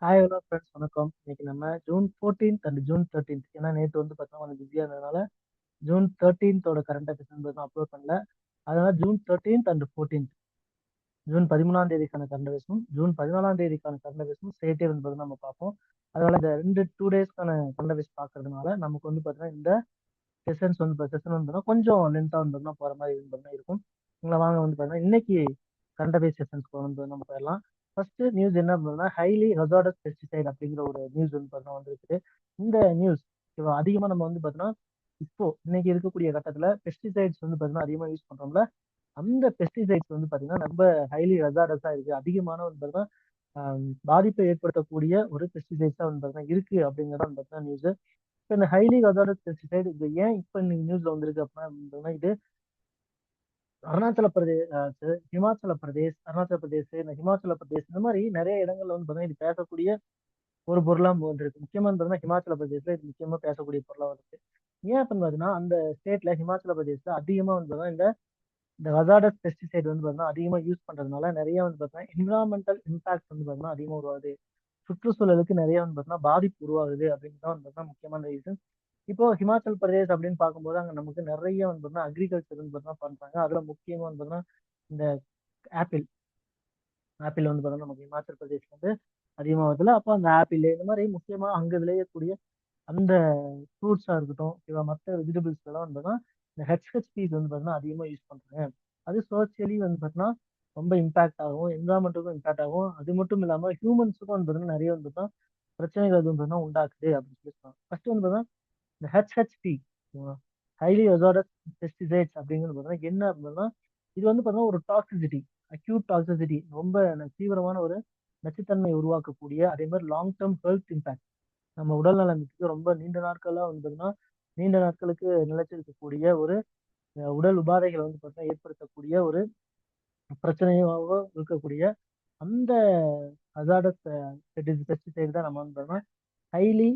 Hi hello friends வணக்கம். இன்னைக்கு நம்ம June 14th and June 13th, ஏன்னா நேற்று வந்து பார்த்தீங்கன்னா கொஞ்சம் பிஸியாக இருந்ததுனால ஜூன் 13th கரண்ட் அஃபேர்ஸ் வந்து நான் அப்லோட் பண்ணல. அதனால June 13th and 14th, June 13ஆம் தேதிக்கான கரண்ட் அஃபேர்ஸும் ஜூன் 14ஆம் தேதிக்கான கரண்ட் அஃபேர்ஸும் சேர்த்தே வந்து பார்த்தீங்கன்னா நம்ம பார்ப்போம். அதனால இந்த ரெண்டு 2 டேஸ்க்கான கரண்ட் அஃபேர்ஸ் பார்க்கறதுனால நமக்கு வந்து பார்த்தீங்கன்னா இந்த செஷன் வந்து பார்த்தீங்கன்னா கொஞ்சம் லென்த்தாக வந்து பார்த்தீங்கன்னா போகிற மாதிரி வந்து பார்த்தீங்கன்னா இருக்கும். உங்களை வாங்க வந்து பார்த்தீங்கன்னா இன்னைக்கு கரண்ட் அஃபேர்ஸ் செஷன்ஸ்க்கு வந்து நம்ம போயிடலாம். ஃபர்ஸ்ட் நியூஸ் என்ன அப்படின்னா ஹைலி ஹசார்டஸ் பெஸ்டிசைட் அப்படிங்கிற ஒரு நியூஸ் வந்து பார்த்தீங்கன்னா வந்துருக்குது. இந்த நியூஸ் அதிகமாக நம்ம வந்து பார்த்தீங்கன்னா இப்போ இன்னைக்கு இருக்கக்கூடிய கட்டத்தில் பெஸ்டிசைட்ஸ் வந்து பார்த்தீங்கன்னா அதிகமாக யூஸ் பண்றோம்ல. அந்த பெஸ்டிசைட்ஸ் வந்து பார்த்தீங்கன்னா ரொம்ப ஹைலி ஹசார்டஸா இருக்கு. அதிகமான வந்து பார்த்தீங்கன்னா பாதிப்பை ஏற்படுத்தக்கூடிய ஒரு பெஸ்டிசைட்ஸா வந்து பார்த்தீங்கன்னா இருக்கு அப்படிங்கிறத வந்து பார்த்தீங்கன்னா நியூஸ். இப்போ இந்த ஹைலி ஹசார்டஸ் பெஸ்டிசைட் இது ஏன் இப்போ இன்னைக்கு நியூஸ்ல வந்திருக்கு அப்படின்னா இது அருணாச்சல பிரதேஷ், ஹிமாச்சல பிரதேஷ், அருணாச்சல பிரதேஷ், இந்த ஹிமாச்சல பிரதேஷ் இந்த மாதிரி நிறைய இடங்கள்ல வந்து பார்த்தீங்கன்னா இது பேசக்கூடிய ஒரு பொருளா வந்திருக்கு. முக்கியமா பார்த்தீங்கன்னா ஹிமாச்சல பிரதேஷ்ல இது முக்கியமா பேசக்கூடிய பொருளா வந்திருக்கு. ஏன் அப்படின்னு பார்த்தீங்கன்னா அந்த ஸ்டேட்ல ஹிமாச்சல பிரதேஷ்ல அதிகமா வந்து பார்த்தீங்கன்னா இந்த இந்த ஹசார்டஸ் பெஸ்டிசைட் வந்து பார்த்தீங்கன்னா அதிகமா யூஸ் பண்றதுனால நிறைய வந்து பார்த்தீங்கன்னா என்விரான்மெண்டல் இம்பாக்ட் வந்து பார்த்தீங்கன்னா அதிகமா உருவாகுது. சுற்றுச்சூழலுக்கு நிறைய வந்து பார்த்தீங்கன்னா பாதிப்பு உருவாகுது அப்படின்னு தான் வந்து பார்த்தீங்கன்னா முக்கியமான ரீசன். இப்போ ஹிமாச்சல் பிரதேஷ் அப்படின்னு பார்க்கும்போது அங்க நமக்கு நிறைய வந்து பார்த்தீங்கன்னா அக்ரிகல்ச்சர் வந்து பார்த்தீங்கன்னா பண்றாங்க. அதுல முக்கியமா வந்து பார்த்தீங்கன்னா இந்த ஆப்பிள் ஆப்பிள் வந்து பார்த்தீங்கன்னா நமக்கு ஹிமாச்சல் பிரதேஷ்ல வந்து அதிகமாக வருதுல. அப்போ அந்த ஆப்பிள் இந்த மாதிரி முக்கியமா அங்க விளையக்கூடிய அந்த ஃப்ரூட்ஸா இருக்கட்டும், மற்ற வெஜிடபிள்ஸ் எல்லாம் வந்து பார்த்தீங்கன்னா இந்த ஹெச்ஹெச்பிஸ் வந்து பார்த்தீங்கன்னா அதிகமாக யூஸ் பண்றாங்க. அது சோசியலி வந்து பார்த்தீங்கன்னா ரொம்ப இம்பாக்ட் ஆகும், என்வரான்மெண்ட்டுக்கும் இம்பாக்ட் ஆகும். அது மட்டும் இல்லாம ஹியூமன்ஸுக்கும் வந்து பார்த்தீங்கன்னா நிறைய வந்து பார்த்தீங்கன்னா பிரச்சனைகள் வந்து பார்த்தீங்கன்னா உண்டாக்குது அப்படின்னு சொல்லி சொல்லுவாங்க. ஃபர்ஸ்ட் வந்து பார்த்தீங்கன்னா இந்த ஹெச்ஹெச்பி, ஹைலி ஹசார்டஸ் பெஸ்டிசைட்ஸ் அப்படிங்கிறது பார்த்தீங்கன்னா என்ன அப்படின்னா இது வந்து பார்த்தீங்கன்னா ஒரு டாக்ஸிசிட்டி, அக்யூட் டாக்ஸிசிட்டி, ரொம்ப தீவிரமான ஒரு நச்சுத்தன்மை உருவாக்கக்கூடிய, அதே மாதிரி லாங் டேர்ம் ஹெல்த் இம்பாக்ட், நம்ம உடல் நலனுக்கு ரொம்ப நீண்ட நாட்களா வந்து பார்த்தீங்கன்னா நீண்ட நாட்களுக்கு நிலைச்சிருக்கக்கூடிய ஒரு உடல் உபாதைகளை வந்து பார்த்தீங்கன்னா ஏற்படுத்தக்கூடிய ஒரு பிரச்சனையாக இருக்கக்கூடிய அந்த ஹசார்டஸ் பெஸ்டிசைடு தான் நம்ம வந்து பார்த்தீங்கன்னா ஹைலி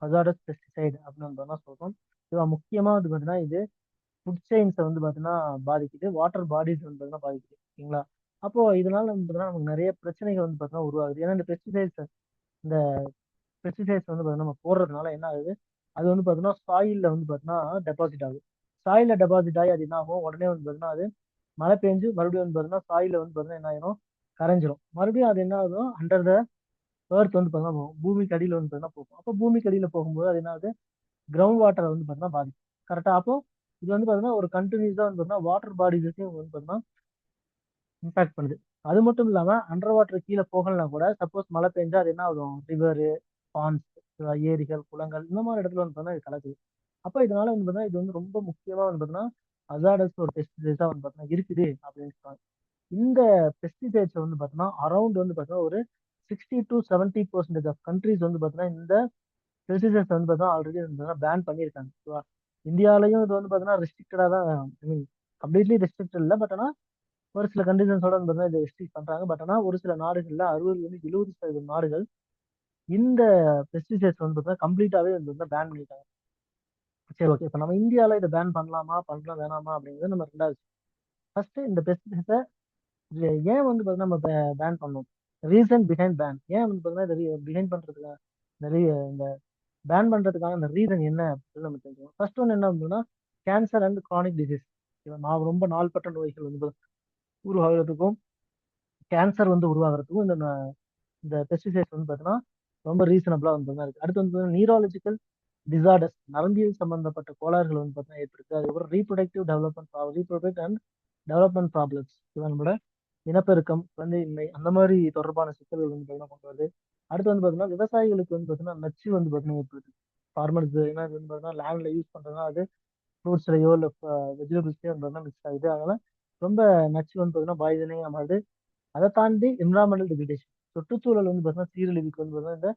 ஹசார்டஸ் பெஸ்டிசைடு அப்படின்னு வந்து பார்த்தீங்கன்னா சொல்றோம். இது முக்கியமா வந்து பார்த்தீங்கன்னா இது ஃபுட் செயின்ஸை வந்து பார்த்தீங்கன்னா பாதிக்குது, வாட்டர் பாடிஸ் வந்து பார்த்தீங்கன்னா பாதிக்குது. ஓகேங்களா? அப்போ இதனால வந்து பார்த்தீங்கன்னா நமக்கு நிறைய பிரச்சனைகள் வந்து பார்த்தீங்கன்னா உருவாகுது. ஏன்னா இந்த பெஸ்டிசைட்ஸ் வந்து பார்த்தீங்கன்னா நம்ம போடுறதுனால என்ன ஆகுது, அது வந்து பார்த்தீங்கன்னா சாயில்ல வந்து பார்த்தீங்கன்னா டெபாசிட் ஆகுது. சாயில்ல டெபாசிட் ஆகி அது என்ன ஆகும், உடனே வந்து பார்த்தீங்கன்னா அது மழை பெஞ்சு மறுபடியும் வந்து பார்த்தீங்கன்னா சாயில வந்து பார்த்தீங்கன்னா என்ன ஆயிரும், கரைஞ்சிரும். மறுபடியும் அது என்ன ஆகும், அண்டர் த எர்த் வந்து பார்த்தீங்கன்னா போகும், பூமிக்கு அடியில் வந்து பார்த்தீங்கன்னா போகும். அப்போ பூமிக்கு அடியில் போகும்போது அது என்ன ஆகுது, கிரவுண்ட் வாட்டரை வந்து பார்த்தீங்கன்னா பாதிக்கும். கரெக்டா? அப்போ இது வந்து பார்த்தீங்கன்னா ஒரு கண்டினியூஸா வந்து பார்த்தீங்கன்னா வாட்டர் பாடிஸையும் வந்து பார்த்தீங்கன்னா இம்பாக்ட் பண்ணுது. அது மட்டும் இல்லாம அண்டர் வாட்டர் கீழே போகலனா கூட சப்போஸ் மழை பெஞ்சா அது என்ன ஆகும், ரிவர், பாண்ட்ஸ், ஏரிகள், குளங்கள் இந்த மாதிரி இடத்துல வந்து பார்த்தீங்கன்னா இது கலக்குது. அப்ப இதனால வந்து பார்த்தீங்கன்னா இது வந்து ரொம்ப முக்கியமா வந்து பார்த்தீங்கன்னா அசாடஸ் ஒரு பெஸ்டிசைட்ஸா வந்து பார்த்தீங்கன்னா இருக்குது அப்படின்னு சொல்றாங்க. இந்த பெஸ்டிசைட்ஸ் வந்து பார்த்தீங்கன்னா அரௌண்ட் வந்து பார்த்தீங்கன்னா ஒரு 60 to 70% ஆஃப் கண்ட்ரிஸ் வந்து பார்த்தீங்கன்னா இந்த பெஸ்டிசைட்ஸ் வந்து பார்த்தீங்கன்னா ஆல்ரெடி வந்து பேன் பண்ணியிருக்காங்க. ஓகேவா? இந்தியாலயும் இது வந்து பார்த்தீங்கன்னா ரெஸ்ட்ரிக்டடா தான், ஐ மீன் கம்ப்ளீட்லி ரெஸ்ட்ரிக்டட் இல்லை. பட் ஆனால் ஒரு சில கண்டிஷன்ஸோட வந்து பார்த்தீங்கன்னா இதை ரெஸ்ட்ரிக்ட் பண்றாங்க. பட் ஆனால் ஒரு சில நாடுகள்ல 60 to 70% நாடுகள் இந்த பெஸ்டிசைட்ஸ் வந்து பார்த்தீங்கன்னா கம்ப்ளீட்டாவே வந்து பேன் பண்ணிட்டாங்க. சரி, ஓகே. இப்ப நம்ம இந்தியால இதை பேன் பண்ணலாமா பண்ணலாம் வேணாமா அப்படிங்கிறது நம்ம ரெண்டாவது. ஃபர்ஸ்ட் இந்த பெஸ்டிசைட்ஸை ஏன் வந்து பார்த்தீங்கன்னா நம்ம பேன் பண்ணணும், ரீசன் பிஹைண்ட் பேன், ஏன் வந்து பார்த்தீங்கன்னா இதை பிஹைண்ட் பண்றதுக்கு நிறைய இந்த பேன் பண்றதுக்கான அந்த ரீசன் என்ன அப்படின்னு நம்ம தெரிஞ்சுக்கணும். ஃபர்ஸ்ட் ஒன் என்ன அப்படின்னா கேன்சர் அண்ட் கிரானிக் டிசீஸ். நான் ரொம்ப நாள்பட்ட நோய்கள் வந்து உருவாகிறதுக்கும் கேன்சர் வந்து உருவாகிறதுக்கும் இந்த பெஸ்டிசைட்ஸ் வந்து பார்த்தீங்கன்னா ரொம்ப ரீசனபிளா வந்து தான் இருக்கு. அடுத்து வந்து நியூராலஜிக்கல் டிசார்டர்ஸ், நரம்பியல் சம்பந்தப்பட்ட கோளாறுகள் வந்து பார்த்தீங்கன்னா ஏற்படுது. அதுக்கப்புறம் ரீப்ரொடக்டிவ் அண்ட் டெவலப்மெண்ட் ப்ராப்ளம்ஸ், நம்மளோட இனப்பெருக்கம், குழந்தையின்மை அந்த மாதிரி தொடர்பான சிக்கல்கள் வந்து பார்த்தீங்கன்னா கொண்டு வருது. அடுத்து வந்து பார்த்தீங்கன்னா விவசாயிகளுக்கு வந்து பார்த்தீங்கன்னா நச்சு வந்து பார்த்தீங்கன்னா ஏற்படுது. ஃபார்மர்ஸ் ஏன்னா இது வந்து பார்த்தீங்கன்னா லேண்ட்ல யூஸ் பண்றதுனா அது ஃப்ரூட்ஸ்லயோ இல்லை வெஜிடபிள்ஸ்லயோ வந்து பார்த்தீங்கன்னா மிக்ஸ் ஆகுது. அதனால ரொம்ப நச்சு வந்து பார்த்தீங்கன்னா பாய்சனே மாறுது. அதை தாண்டி என்விரான்மெண்டல் டிகிரேடேஷன், சுற்றுச்சூழல் வந்து பார்த்தீங்கன்னா சீரழிவுக்கு வந்து பார்த்தீங்கன்னா இந்த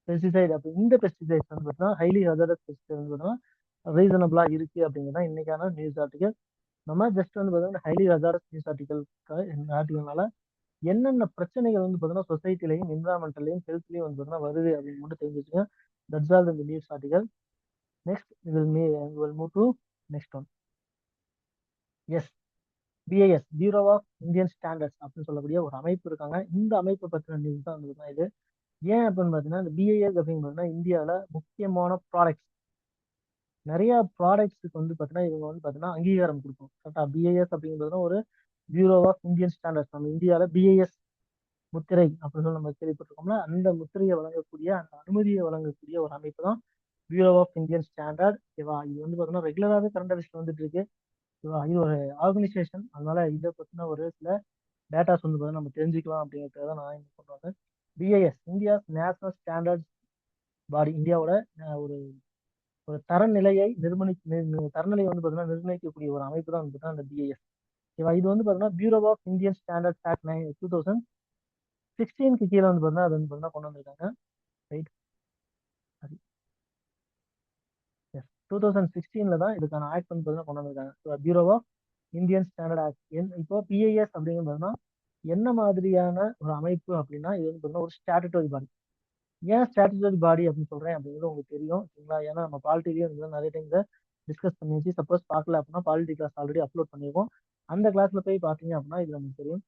பெஸ்டிசைட் அப்படி இந்த பெஸ்டிசைட்ஸ் வந்து பார்த்தீங்கன்னா ஹைலி ஹசார்டஸ் பெஸ்டிசைட் வந்து பார்த்தீங்கன்னா ரீசனபிளா இருக்கு அப்படிங்கிறதா இன்னைக்கான நியூஸ் ஆர்டிகல். நம்ம ஜஸ்ட் வந்து பார்த்தீங்கன்னா ஹைலி ஹசார்டஸ் நியூஸ் ஆர்டிகல்னால என்னென்ன பிரச்சனைகள் வந்து பார்த்தீங்கன்னா சொசைட்டிலையும் என்விரான்மெண்டலையும் ஹெல்த்லையும் வந்து பார்த்தீங்கன்னா வருது அப்படின்னு மட்டும் தெரிஞ்சு வச்சுங்க. தட்ஸ் ஆல் இந்த news article. Next will move to next one. Yes, BIS, bureau of Indian standards அப்படின்னு சொல்லக்கூடிய ஒரு அமைப்பு இருக்காங்க. இந்த அமைப்பை பற்றின நியூஸ் தான் வந்து பார்த்தீங்கன்னா இது. ஏன் அப்படின்னு பார்த்தீங்கன்னா இந்த பிஐஎஸ் அப்படின்னு பார்த்தீங்கன்னா இந்தியாவில் முக்கியமான ப்ராடக்ட்ஸ் நிறைய ப்ராடக்ட்ஸுக்கு வந்து பார்த்தீங்கன்னா இவங்க வந்து பார்த்தீங்கன்னா அங்கீகாரம் கொடுக்கும் கரெக்டா. பிஐஎஸ் அப்படிங்கிறது ஒரு பியூரோ ஆஃப் இந்தியன் ஸ்டாண்டர்ட்ஸ். நம்ம இந்தியாவில் பிஐஎஸ் முத்திரை அப்படின்னு சொல்லி நம்ம கேள்விப்பட்டிருக்கோம்னா அந்த முத்திரையை வழங்கக்கூடிய அந்த அனுமதியை வழங்கக்கூடிய ஒரு அமைப்பு தான் பியூரோ ஆஃப் இந்தியன் ஸ்டாண்டர்ட். ஓகேவா, இது வந்து பார்த்தீங்கன்னா ரெகுலராகவே கரண்ட் அஃபேர்ஸ்ல வந்துட்டு இருக்கு. ஓகேவா, இது ஒரு ஆர்கனைசேஷன். அதனால இதை பற்றின ஒரு சில டேட்டாஸ் வந்து பார்த்தீங்கன்னா நம்ம தெரிஞ்சுக்கலாம் அப்படிங்கிறத நான் இங்க கொண்டு வந்தேன். பிஐஎஸ் இந்தியா நேஷனல் ஸ்டாண்டர்ட் பாடி. இந்தியாவோட ஒரு ஒரு தரநிலையை தரநிலையை வந்து பார்த்தீங்கன்னா நிர்ணயிக்கக்கூடிய ஒரு அமைப்பு தான் வந்து பார்த்தீங்கன்னா அந்த பிஐஎஸ். ஓகேவா, இது வந்து பார்த்தீங்கன்னா bureau of Indian standard act 2016 கீழே வந்து பார்த்தீங்கன்னா அது வந்து பார்த்தீங்கன்னா கொண்டு வந்திருக்காங்க. ரைட். 2016 தான் இதுக்கான ஆக்ட் வந்து பார்த்தீங்கன்னா கொண்டு வந்திருக்காங்க. Bureau of Indian standard act. இப்போ பிஐஎஸ் அப்படிங்கிறது என்ன மாதிரியான ஒரு அமைப்பு அப்படின்னா இது வந்து பார்த்தீங்கன்னா ஒரு ஸ்டாட்டுட்டரி பாடி. ஏன் ஸ்டாட்டுட்டரி பாடி அப்படின்னு சொல்றேன் அப்படிங்கிறது உங்களுக்கு தெரியும் சரிங்களா. ஏன்னா நம்ம பாலிட்டிலேயே வந்து நிறைய டைம் டிஸ்கஸ் பண்ணியாச்சு. சப்போஸ் பார்க்கல அப்படின்னா பாலிட்டி கிளாஸ் ஆல்ரெடி அப்லோட் பண்ணியிருக்கோம். அந்த கிளாஸ்ல போய் பார்த்தீங்க அப்படின்னா இது நமக்கு தெரியும்.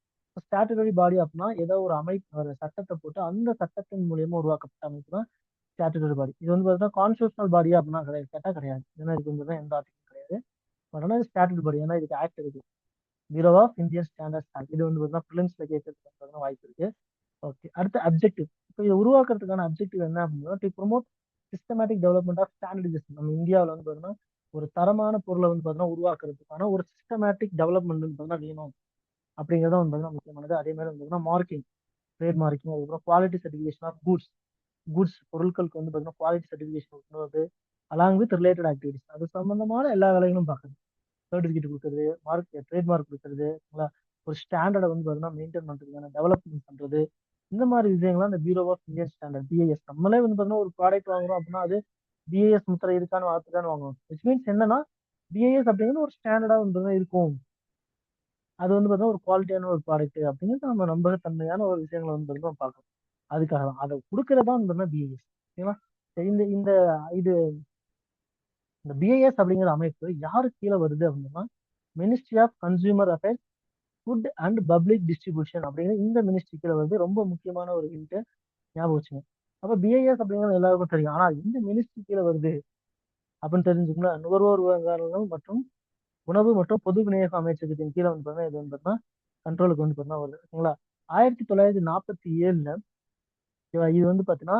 ஸ்டாட்டுட்டரி பாடி அப்படின்னா ஏதோ ஒரு அமைப்பு ஒரு சட்டத்தை போட்டு அந்த சட்டத்தின் மூலியமா உருவாக்கப்பட்ட அமைப்பு தான் ஸ்டாட்டுட்டரி பாடி. இது வந்து பார்த்தீங்கன்னா கான்ஸ்டியூஷனல் பாடியா அப்படின்னா கிடையாது, கேட்டா கிடையாது. ஏன்னா இதுக்கு வந்து எந்த ஆர்டிகல் கிடையாது. பட் ஆனால் ஸ்டாட்டுட்டரி பாடி ஏன்னா இதுக்கு ஆக்ட் இருக்கு. Bureau of Indian standards act. இது வந்து பார்த்தீங்கன்னா ப்ரிலிம்ஸ்ல கேட்கறதுக்கு வாய்ப்பு இருக்கு. ஓகே, அடுத்து அப்ஜெக்டிவ். இப்போ இதை உருவாக்குறதுக்கான அப்ஜெக்டிவ் என்ன அப்படின்னா to promote systematic development of standardisation. நம்ம இந்தியாவில் வந்து பார்த்தீங்கன்னா ஒரு தரமான பொருளை வந்து பார்த்தீங்கன்னா உருவாக்குறதுக்கான ஒரு சிஸ்டமேட்டிக் டெவலப்மெண்ட் வந்து பார்த்தீங்கன்னா வேணும் அப்படிங்கிறத வந்து பார்த்தீங்கன்னா முக்கியமானது. அதே மாதிரி வந்து பார்த்தீங்கன்னா மார்க்கிங், ட்ரேட் மார்க்கிங், அதுக்கப்புறம் குவாலிட்டி சர்டிஃபிகேஷன் ஆஃப் குட்ஸ் பொருட்களுக்கு வந்து பார்த்தீங்கன்னா குவாலிட்டி சர்டிஃபிகேஷன் கொடுக்கறது அலாங் வித் ரிலேட்டட் ஆக்டிவிட்டிஸ். அது சம்பந்தமான எல்லா வேலைகளும் பார்க்குறது. சர்டிஃபிகேட் கொடுக்குறது, ட்ரேட் மார்க் கொடுக்குறது, ஒரு ஸ்டாண்டர்டை வந்து பார்த்தீங்கன்னா மெயின்டைன் பண்றதுக்கான டெவலப்மெண்ட் பண்றது. இந்த மாதிரி விஷயங்கள்லாம் இந்த bureau of Indian standard BIS. நம்மளே வந்து பார்த்தீங்கன்னா ஒரு ப்ராடக்ட் வாங்குறோம் அப்படின்னா அது பிஐஎஸ் முத்திரை இருக்கான்னு பார்த்துக்கான்னு வாங்குவோம். விச் மீன்ஸ் என்னன்னா பிஐஎஸ் அப்படிங்கிறது ஒரு ஸ்டாண்டர்டா வந்து இருக்கும். அது வந்து பார்த்தீங்கன்னா ஒரு குவாலிட்டியான ஒரு ப்ராடக்ட் அப்படிங்கிறது நம்ம நம்பகத்தன்மையான ஒரு விஷயங்களை வந்து பார்த்தீங்கன்னா பார்க்கணும். அதுக்காக தான் அதை கொடுக்கறதா வந்து பிஐஎஸ். ஓகேவா. சரி, இந்த இந்த இது இந்த பிஐஎஸ் அப்படிங்கிற அமைப்பு யாரு கீழே வருது அப்படின்னா ministry of consumer affairs, food and public distribution அப்படிங்கிற இந்த மினிஸ்ட்ரி கீழே வருது. ரொம்ப முக்கியமான ஒரு ஹிண்ட், ஞாபகம் வச்சுங்க. அப்ப பிஐஎஸ் அப்படிங்கிறது எல்லாருக்கும் தெரியும். ஆனா இந்த மினிஸ்ட்ரி கீழே வருது அப்படின்னு தெரிஞ்சுக்கோங்களா. நுகர்வோர் விவகாரங்கள் மற்றும் உணவு மற்றும் பொது விநியோக அமைச்சகத்தின் கீழே வந்து பார்த்தீங்கன்னா இது வந்து பார்த்தீங்கன்னா கண்ட்ரோலுக்கு வந்து பார்த்தீங்கன்னா வருது. ஓகேங்களா. 1947 இது வந்து பார்த்தீங்கன்னா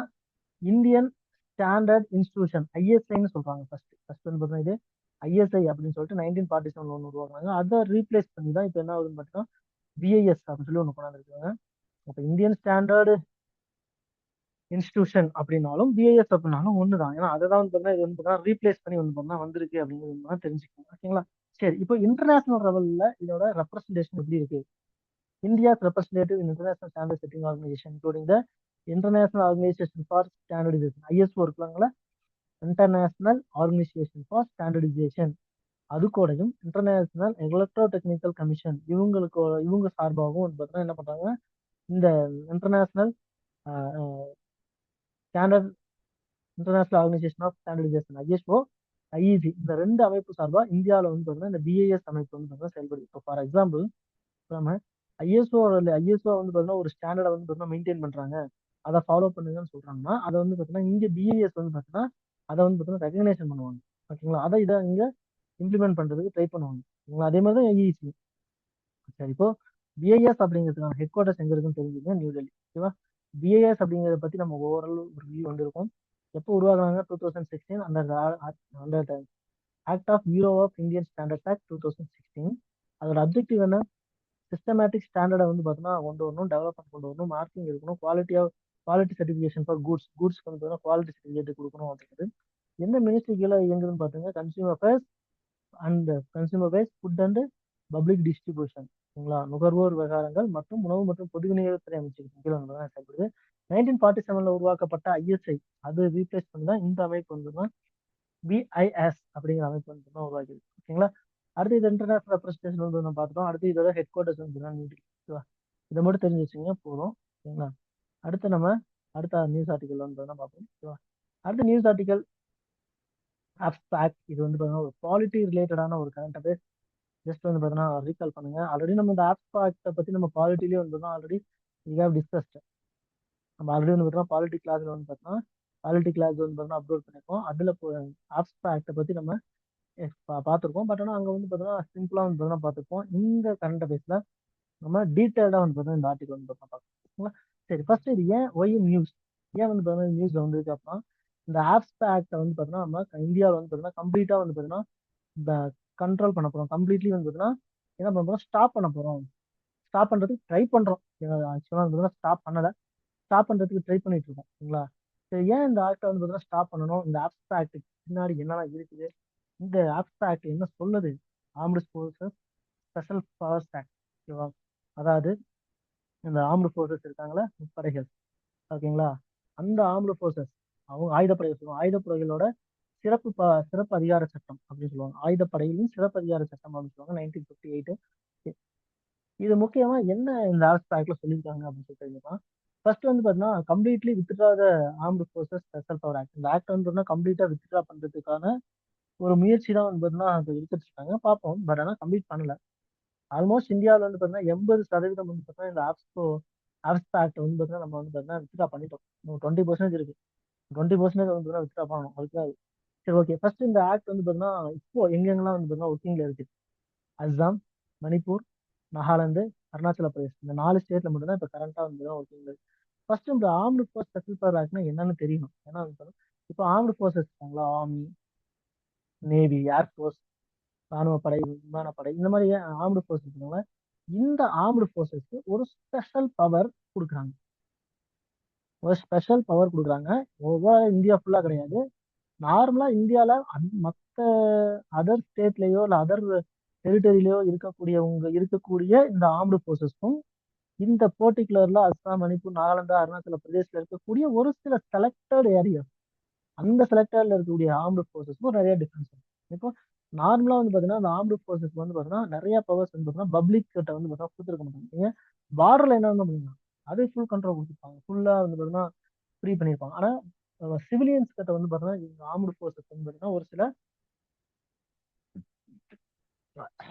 இந்தியன் ஸ்டாண்டர்ட் இன்ஸ்டிடியூஷன் ஐஎஸ்ஐன்னு சொல்றாங்க. ஃபர்ஸ்ட் வந்து பார்த்தீங்கன்னா இது ஐஎஸ்ஐ அப்படின்னு சொல்லிட்டு 1947 ஒன்று உருவாக்குனாங்க. அதை ரீப்ளேஸ் பண்ணி தான் இப்போ என்ன ஆகுதுன்னு பார்த்தீங்கன்னா பிஐஎஸ் அப்படின்னு சொல்லி ஒன்று கொண்டாந்துருக்காங்க. அப்போ இந்தியன் ஸ்டாண்டர்டு இன்ஸ்டிடியூஷன் அப்படின்னாலும் பிஐஎஸ் அப்படின்னாலும் ஒண்ணுதான். ஏன்னா அதை தான் வந்து பார்த்தீங்கன்னா இது வந்து பார்த்தீங்கன்னா ரீப்ளேஸ் பண்ணி வந்து பார்த்தீங்கன்னா வந்திருக்கு அப்படிங்கிறது தான் தெரிஞ்சுக்கணும். ஓகேங்களா. சரி, இப்போ இன்டர்நேஷனல் லெவல்ல இதோட ரெப்ரஸன்டேஷன் எப்படி இருக்கு? India's representative in international standard setting organisation including the international organisation for standardisation ISO இருக்குங்களா. இன்டர்நேஷனல் ஆர்கனைசேஷன் ஃபார் ஸ்டாண்டர்டைசேஷன் அது கூடயும் இன்டர்நேஷனல் எலக்ட்ரோ டெக்னிக்கல் கமிஷன் இவங்க சார்பாகவும் வந்து பார்த்தீங்கன்னா என்ன பண்றாங்க இந்த international standard international organisation of standardisation ISO IEC இந்த ரெண்டு அமைப்பு சார்பா இந்தியாவில் வந்து பார்த்தீங்கன்னா இந்த பிஐஎஸ் அமைப்பு வந்து பார்த்தீங்கன்னா செயல்படுது. இப்போ ஃபார் எக்ஸாம்பிள் நம்ம ஐஎஸ்ஓ வந்து பார்த்தீங்கன்னா ஒரு ஸ்டாண்டர்டை வந்து பார்த்தீங்கன்னா மெயின்டைன் பண்றாங்க, அதை ஃபாலோ பண்ணுங்கன்னு சொல்றாங்கன்னா அதை வந்து பார்த்தீங்கன்னா இங்க பிஐஎஸ் வந்து பார்த்தீங்கன்னா அதை வந்து பார்த்தீங்கன்னா ரெகக்னேஷன் பண்ணுவாங்க. ஓகேங்களா. அதை இதை இங்க இம்ப்ளிமெண்ட் பண்றதுக்கு ட்ரை பண்ணுவாங்க. ஓகேங்களா. அதே மாதிரி தான் ஐஇசி. சரி, இப்போ பிஐஎஸ் அப்படிங்கிறதுக்கான ஹெட் குவார்டர்ஸ் எங்க இருக்குன்னு தெரிஞ்சுக்கங்க, நியூ டெல்லி. ஓகேவா. பிஐஎஸ் அப்படிங்கிறத பத்தி நம்ம ஓவரால் ஒரு ரிவ்யூ வந்திருக்கோம். எப்போ உருவாக்குனாங்க? 2016 அந்த act of bureau of Indian standards act 2016. அதோட அப்ஜெக்டிவ் என்ன? சிஸ்டமேட்டிக் ஸ்டாண்டர்டை வந்து பார்த்தீங்கன்னா கொண்டு வரணும், டெவலப்மெண்ட் கொண்டு வரணும், மார்க்கிங் இருக்கணும், குவாலிட்டி சர்டிஃபிகேஷன் ஃபார் குட்ஸ் வந்து பார்த்தீங்கன்னா குவாலிட்டி சர்டிஃபிகேட் கொடுக்கணும் அப்படிங்கிறது. எந்த மினிஸ்ட்ரி கீழே இயங்குதுன்னு பார்த்தீங்கன்னா consumer affairs and food and public distribution. சரிங்களா. நுகர்வோர் விவகாரங்கள் மற்றும் உணவு மற்றும் பொது விநியோகத்துறை அமைச்சகத்தின் கீழே வந்து தான் செயல்படுது. 1947 உருவாக்கப்பட்ட ஐஎஸ்ஐ அது ரீப்ளேஸ் பண்ணி தான் இந்த அமைப்பு வந்து பிஐஎஸ் அப்படிங்கிற அமைப்பு வந்து தான் உருவாக்கிது. ஓகேங்களா. அடுத்து இது இன்டர்நேஷனல் ரெப்ரஸன்டேஷன் வந்து நம்ம பார்த்துட்டோம். அடுத்து இதோட ஹெட் குவார்டர்ஸ் வந்து நியூ டெல்லி. ஓகேவா. இதை மட்டும் தெரிஞ்சு வச்சுங்க போதும். ஓகேங்களா. அடுத்து நம்ம அடுத்த நியூஸ் ஆர்டிகல் வந்து பார்ப்போம். ஓகேவா. அடுத்த நியூஸ் ஆர்டிகல் அப்ஸ்ட்ராக்ட். இது வந்து பார்த்தீங்கன்னா ஒரு பாலிட்டி ரிலேட்டடான ஒரு கரண்ட் அஃபேர். ஜஸ்ட் வந்து பார்த்தீங்கன்னா ரீகால் பண்ணுங்க. ஆல்ரெடி நம்ம இந்த அப்ஸ்ட்ராக்டை பத்தி நம்ம பாலிட்டிலேயே வந்து ஆல்ரெடி வி ஹேவ் டிஸ்கஸ்ட். நம்ம ஆல்ரெடி வந்து பார்த்தோம்னா பாலிட்டி கிளாஸ்ல வந்து பார்த்தோம்னா பாலிட்டி கிளாஸ் வந்து பார்த்தோம்னா அப்லோட் பண்ணிருக்கோம். அதுல ஆப்ஸ்ட்ராக்டை பத்தி நம்ம பார்த்துருக்கோம். பட் ஆனால் அங்க வந்து பார்த்தோம்னா சிம்பிளா வந்து பார்த்தோம்னா பார்த்துருப்போம். இந்த கரண்ட் அஃபேர்ஸ்ல நம்ம டீட்டெயில்டா வந்து பார்த்தோம்னா இந்த ஆர்டிகல் வந்து பார்த்தோம்னா பார்க்கலாம். சரி, ஃபர்ஸ்ட் இது ஏன் ஒய் நியூஸ், ஏன் வந்து பார்த்தோம்னா நியூஸ்ல வந்து அப்படின்னா இந்த ஆப்ஸ்ட்ராக்டை வந்து பார்த்தோம்னா நம்ம இந்தியாவில் வந்து பார்த்தோம்னா கம்ப்ளீட்டா வந்து பார்த்தோம்னா இந்த கண்ட்ரோல் பண்ண போறோம். கம்ப்ளீட்லி வந்து பார்த்தோம்னா என்ன பண்ண போறோம், ஸ்டாப் பண்ண போறோம். ஸ்டாப் பண்றதுக்கு ட்ரை பண்றோம். ஆக்சுவலா வந்து ஸ்டாப் பண்ணல, ஸ்டாப் பண்றதுக்கு ட்ரை பண்ணிட்டு இருக்கோம். சரிங்களா? சரி, ஏன் இந்த ஆக்டை வந்து பார்த்தீங்கன்னா ஸ்டாப் பண்ணணும், இந்த ஆப்ஸ்ட்ராக்ட் பின்னாடி என்னெல்லாம் இருக்குது, இந்த ஆப்ஸ்ட்ராக்ட் என்ன சொல்லுது, armed forces special powers act. ஓகேவா? அதாவது இந்த ஆர்ம்டு ஃபோர்ஸஸ் இருக்காங்களா, முப்படைகள். ஓகேங்களா? அந்த ஆர்ம்டு ஃபோர்ஸஸ் அவங்க ஆயுதப்படை சொல்லுவாங்க. ஆயுதப்படைகளோட சிறப்பு அதிகார சட்டம் அப்படின்னு சொல்லுவாங்க. ஆயுதப்படைகளின் சிறப்பு அதிகார சட்டம் அப்படின்னு சொல்லுவாங்க, 1958. இது முக்கியமா என்ன இந்த ஆஸ்பெக்ட்ல சொல்லியிருக்காங்க அப்படின்னு சொல்லி தெரிஞ்சுக்கலாம். ஃபர்ஸ்ட் வந்து பாத்தீங்கன்னா completely withdraw the armed forces special power act. இந்த ஆக்ட் வந்து பாத்தீங்கன்னா கம்ப்ளீட்டா வித்ட்ரா பண்றதுக்கான ஒரு முயற்சி தான் வந்து பாத்தீங்கன்னா அது எடுத்துட்டு இருக்காங்க. பார்ப்போம். பட் ஆனா கம்ப்ளீட் பண்ணல. ஆல்மோஸ்ட் இந்தியாவில் வந்து பாத்தீங்கன்னா 80% வந்து பாத்தீங்கன்னா இந்த ஆப்ஸ்ட்ராக்ட் வந்து பாத்தீங்கன்னா நம்ம வந்து பாத்தீங்கன்னா வித்ட்ரா பண்ணிட்டோம். 20% இருக்கு. 20% வந்து பாத்தீங்கன்னா வித்ட்ரா பண்ணணும். அதுக்கு சரி, ஓகே. ஃபர்ஸ்ட் இந்த ஆக்ட் வந்து பாத்தீங்கன்னா இப்போ எங்கெங்கெல்லாம் வந்து பாத்தீங்கன்னா ஒர்க்கிங்ல இருக்கு, அஸ்ஸாம், மணிப்பூர், நாகாலாந்து, அருணாச்சல பிரதேஷ், இந்த 4 ஸ்டேட்ல மட்டும் தான் இப்ப கரண்டா வந்து ஒர்க்கிங் இருக்கு. ஃபர்ஸ்ட் இந்த ஆர்ம்டு ஃபோர்ஸ் ஸ்பெஷல் பவர் ஆக்ட்னா என்னன்னு தெரியணும். ஏன்னா இப்போ ஆர்ம்டு ஃபோர்ஸஸ் இருக்காங்களா, ஆர்மி, நேவி, ஏர்ஃபோர்ஸ், ராணுவ படை, விமானப்படை, இந்த மாதிரி ஆர்ம்டு ஃபோர்ஸ் இருக்காங்களா, இந்த ஆர்ம்டு ஃபோர்ஸஸ்க்கு ஒரு ஸ்பெஷல் பவர் கொடுக்குறாங்க. ஒரு ஸ்பெஷல் பவர் கொடுக்குறாங்க. ஓவரால் இந்தியா ஃபுல்லா கிடையாது. நார்மலா இந்தியால மத்த அதர் ஸ்டேட்லயோ இல்ல அதர் டெரிட்டரியிலயோ இருக்கக்கூடிய இந்த ஆர்ம்டு ஃபோர்ஸஸ்க்கும் இந்த பர்டிகுலர்ல அஸ்ஸாம், மணிப்பூர், நாகாலாந்து, அருணாச்சல பிரதேஷ்ல இருக்கக்கூடிய ஒரு சில செலக்டட் ஏரியா, அந்த செலக்டட்ல இருக்கக்கூடிய ஆர்ம்டு ஃபோர்ஸஸ்க்கும் நிறைய டிஃபரன்ஸ் இருக்கு. இப்போ நார்மலா வந்து பாத்தீங்கன்னா அந்த ஆர்ம்டு ஃபோர்ஸஸ் வந்து பாத்தீங்கன்னா நிறைய பவர்ஸ் வந்து பாத்தீங்கன்னா பப்ளிக் கிட்ட வந்து பாத்தீங்கன்னா கொடுத்துருக்க மாட்டாங்க. நீங்க பார்டர்ல என்ன வந்து பண்ணீங்கன்னா அது ஃபுல் கண்ட்ரோல் கொடுத்துருப்பாங்க. ஃபுல்லா வந்து பாத்தீங்கன்னா ஃப்ரீ பண்ணியிருப்பாங்க. ஆனா சிவிலியன்ஸ் கிட்ட வந்து பாத்தீங்கன்னா இந்த ஆர்ம்டு ஃபோர்ஸஸ் வந்து பாத்தீங்கன்னா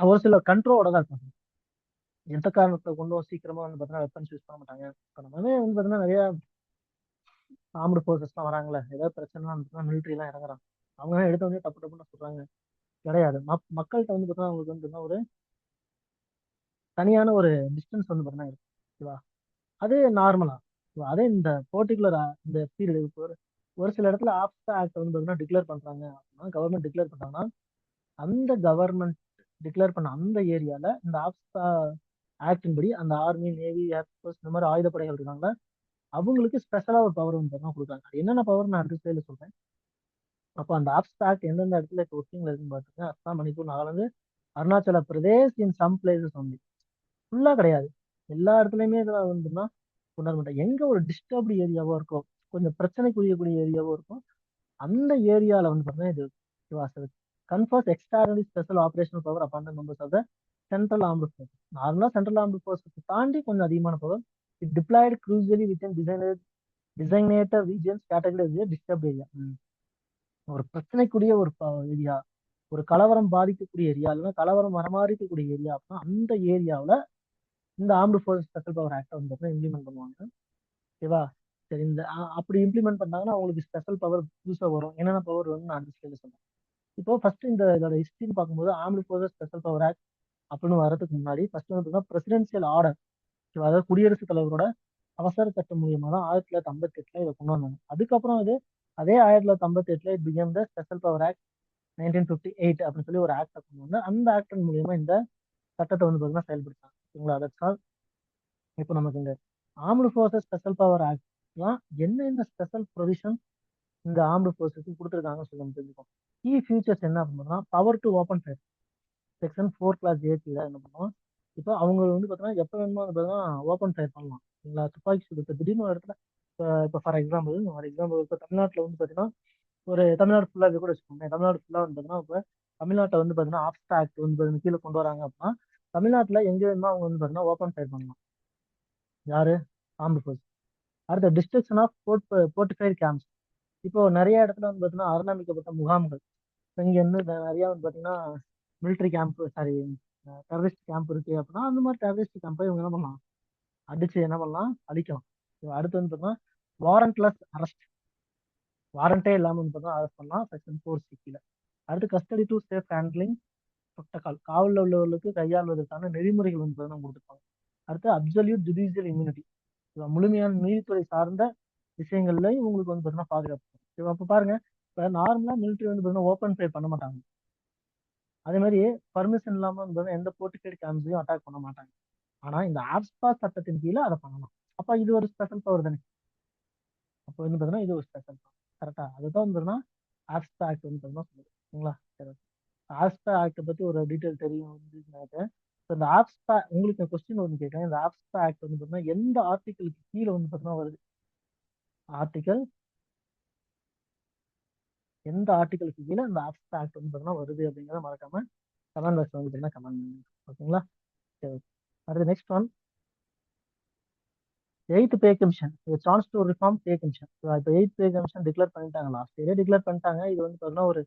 ஒரு சில கண்ட்ரோலோட தான் இருப்பாங்க. எந்த காரணத்தை கொண்டும் சீக்கிரமா வந்து பாத்தீங்கன்னா வெப்பன்ஸ் யூஸ் பண்ண மாட்டாங்க. இப்ப நம்மளே வந்து பாத்தீங்கன்னா நிறைய ஆர்ம்டு ஃபோர்ஸஸ்லாம் வராங்கல்ல, ஏதாவது பிரச்சனை இருந்துச்சுன்னா மிலிட்ரி எல்லாம் இறங்குறாங்க. அவங்க எடுத்த உடனே தப்பு தப்புன்னு சொல்றாங்க கிடையாது. மக்கள்கிட்ட வந்து பார்த்தீங்கன்னா அவங்களுக்கு வந்து பார்த்தீங்கன்னா ஒரு தனியான ஒரு டிஸ்டன்ஸ் வந்து பார்த்தீங்கன்னா இருக்கு. ஓகேவா? அது நார்மலா. அதே இந்த பர்டிகுலர் இந்த பீரியட் ஒரு ஒரு சில இடத்துல ஆப்ஸ்டா ஆக்ட் வந்து பார்த்தீங்கன்னா டிக்ளேர் பண்றாங்க அப்படின்னா, கவர்மெண்ட் டிக்ளேர் பண்றாங்கன்னா அந்த கவர்மெண்ட் டிக்ளேர் பண்ண அந்த ஏரியால இந்த ஆப்ஸ்டா ஆக்டின் படி அந்த ஆர்மி, நேவி, ஏர்ஃபோர்ஸ் இந்த மாதிரி ஆயுதப்படைகள் இருக்காங்க, அவங்களுக்கு ஸ்பெஷலா ஒரு பவர் வந்து பார்த்தீங்கன்னா கொடுக்குறாங்க. அது என்னென்ன பவர் நான் அடுத்த ஸ்லைட்ல சொல்றேன். அப்போ அந்த ஆப்ஸ்ட்ராக்ட் எந்தெந்த இடத்துல இப்போ ஒர்க்கிங்ல இருக்குன்னு பாத்தீங்கன்னா Assam, Manipur, Nagaland, Arunachal Pradesh in some places only. ஃபுல்லா கிடையாது. எல்லா இடத்துலயுமே இதெல்லாம் வந்துன்னா கொண்டாட மாட்டாங்க. எங்க ஒரு டிஸ்டர்ப்டு ஏரியாவோ இருக்கும், கொஞ்சம் பிரச்சனைக்குரியக்கூடிய ஏரியாவோ இருக்கும், அந்த ஏரியால வந்து பாத்தீங்கன்னா இது confers extraordinary special operational power upon the members of the central armed force. நார்மலா சென்ட்ரல் ஆர்ம்டு ஃபோர்ஸ் தாண்டி கொஞ்சம் அதிகமான power. It deployed crucially within designated regions category disturb area. ஒரு பிரச்சனைக்குரிய ஒரு ஏரியா, ஒரு கலவரம் பாதிக்கக்கூடிய ஏரியா, இல்லைன்னா கலவரம் வரமாதிக்கக்கூடிய ஏரியா அப்படின்னா அந்த ஏரியாவில் இந்த ஆர்ம்டு ஃபோர்ஸ் ஸ்பெஷல் பவர் ஆக்டை வந்து இம்ப்ளிமெண்ட் பண்ணுவாங்க. ஓகேவா? சரி, இந்த அப்படி இம்ப்ளிமெண்ட் பண்ணாங்கன்னா அவங்களுக்கு ஸ்பெஷல் பவர் புதுசாக வரும். என்னென்ன பவர் வரும்னு நான் அடுத்த சொல்றேன். இப்போ ஃபர்ஸ்ட் இதோட ஹிஸ்டரின்னு பார்க்கும்போது armed force special power act அப்படின்னு வரதுக்கு முன்னாடி ஃபர்ஸ்ட் வந்து பிரசிடென்சியல் ஆர்டர், அதாவது குடியரசுத் தலைவரோட அவசர சட்டம் மூலியமா தான் 1958 இதை கொண்டு வந்தாங்க. அதுக்கப்புறம் அதே 1958 it become the special power act 1958 அப்படின்னு சொல்லி ஒரு ஆக்டை கொண்டு வந்து அந்த ஆக்டின் மூலியமா இந்த சட்டத்தை வந்து பார்த்தீங்கன்னா செயல்படுத்தாங்க. ஓகேங்களா? அதற்காக இப்போ நமக்கு இந்த ஆர்ம்டு ஃபோர்ஸஸ் ஸ்பெஷல் பவர் ஆக்ட்லாம் என்னென்ன ஸ்பெஷல் ப்ரொவிஷன் இந்த ஆர்ம்டு ஃபோர்ஸஸ்க்கு கொடுத்துருக்காங்கன்னு சொல்லி நம்ம தெரிஞ்சுக்கோம். கீ ஃபியூச்சர்ஸ் என்ன அப்படின்னா power to open fire, section 4 clause A என்ன பண்ணுவோம், இப்போ அவங்க வந்து பார்த்தீங்கன்னா எப்போ வேணுமோ வந்து பார்த்தீங்கன்னா ஓப்பன் ஃபயர் பண்ணலாம். இல்லைங்களா? துப்பாக்கி சூடு இப்போ திடீர்னு ஒரு இடத்துல இப்போ ஃபார் எக்ஸாம்பிள் இப்போ தமிழ்நாட்டில் வந்து பார்த்தீங்கன்னா ஒரு தமிழ்நாடு ஃபுல்லாக கூட வச்சுக்கோங்க. தமிழ்நாடு ஃபுல்லாக வந்து பார்த்தீங்கன்னா இப்போ தமிழ்நாட்டை வந்து பார்த்தீங்கன்னா ஆப்ஸ்டா ஆக்ட் வந்து கீழே கொண்டு வராங்க அப்படின்னா தமிழ்நாட்டில் எங்க வேணுமோ அவங்க வந்து பார்த்தீங்கன்னா ஓப்பன் ஃபயர் பண்ணலாம். யாரு? Armed force. அடுத்த டிஸ்ட்ரக்ஷன் ஆஃப் போர்ட்டிஃபைட் கேம்ப்ஸ். இப்போ நிறைய இடத்துல வந்து பார்த்தீங்கன்னா ஆக்கிரமிக்கப்பட்ட முகாம்கள், இங்க இருந்து நிறைய வந்து பார்த்தீங்கன்னா military camp, sorry, terrorist camp இருக்கு அப்படின்னா அந்த மாதிரி டெரரிஸ்ட் கேம்பை இவங்க என்ன பண்ணலாம், அடிச்சு என்ன பண்ணலாம், அழிக்கலாம். அடுத்து வந்து பார்த்தீங்கன்னா வாரண்ட்லெஸ் அரெஸ்ட், வாரண்டே இல்லாம வந்து பார்த்தா அரெஸ்ட் பண்ணலாம் செக்ஷன் 4C கீழ. அடுத்து custody to safe handling protocol, காவலில் உள்ளவர்களுக்கு கையாள்வதற்கான நெறிமுறைகள் வந்து பார்த்தீங்கன்னா கொடுத்துருப்பாங்க. அடுத்து அப்சல்யூட் ஜுடிஷியல் இம்யூனிட்டி, முழுமையான நீதித்துறை சார்ந்த விஷயங்கள்ல உங்களுக்கு வந்து பார்த்தீங்கன்னா பாதுகாப்பு. அப்ப பாருங்க, இப்ப நார்மலா மிலிட்டரி வந்து பார்த்தீங்கன்னா ஓப்பன் ஃபயர் பண்ண மாட்டாங்க. அதே மாதிரி பர்மிஷன் இல்லாம வந்து பார்த்தீங்கன்னா எந்த போர்ட்டிஃபைட் கேம்ப்ஸையும் அட்டாக் பண்ண மாட்டாங்க. ஆனா இந்த ஆப்ஸ்பா சட்டத்தின் கீழே அதை பண்ணலாம். அப்ப இது ஒரு ஸ்பெஷல் பவர் தானே. அப்போ வந்து பார்த்தீங்கன்னா இது ஒரு ஸ்பெஷல் பவர். கரெக்டா, அதுதான் வந்து பார்த்தீங்கன்னா ஆப்ஸ்பா ஆக்ட் வந்து பார்த்தீங்கன்னா சொல்லுது. சரிங்களா? சரி, ஆப்ஸ்பா ஆக்டை பத்தி ஒரு டீட்டெயில் தெரியும் வந்து நினைக்கிறேன். இந்த ஆப்ஸ்பா உங்களுக்கு கொஸ்டின் ஒன்று கேட்குறேன். இந்த ஆப்ஸ்பா ஆக்ட் வந்து பார்த்தீங்கன்னா எந்த ஆர்டிகளுக்கு கீழே வந்து பார்த்தீங்கன்னா வருது? ஆர்டிகல் எந்த ஆர்டிகளுக்கு கீழே இந்த ஆப்ஸ்பா ஆக்ட் வந்து பார்த்தீங்கன்னா வருது அப்படிங்கிறத மறக்காம கமெண்ட் பாக்ஸ் வந்து பார்த்தீங்கன்னா கமெண்ட் பண்ணுங்க. ஓகேங்களா? சரி, அடுத்து next one, eighth pay commission, chance to reform pay commission. இப்போ எய்த் பே கமிஷன் டிக்ளேர் பண்ணிட்டாங்க, லாஸ்ட் இயரே டிக்ளேர் பண்ணிட்டாங்க. இது வந்து பார்த்தீங்கன்னா ஒரு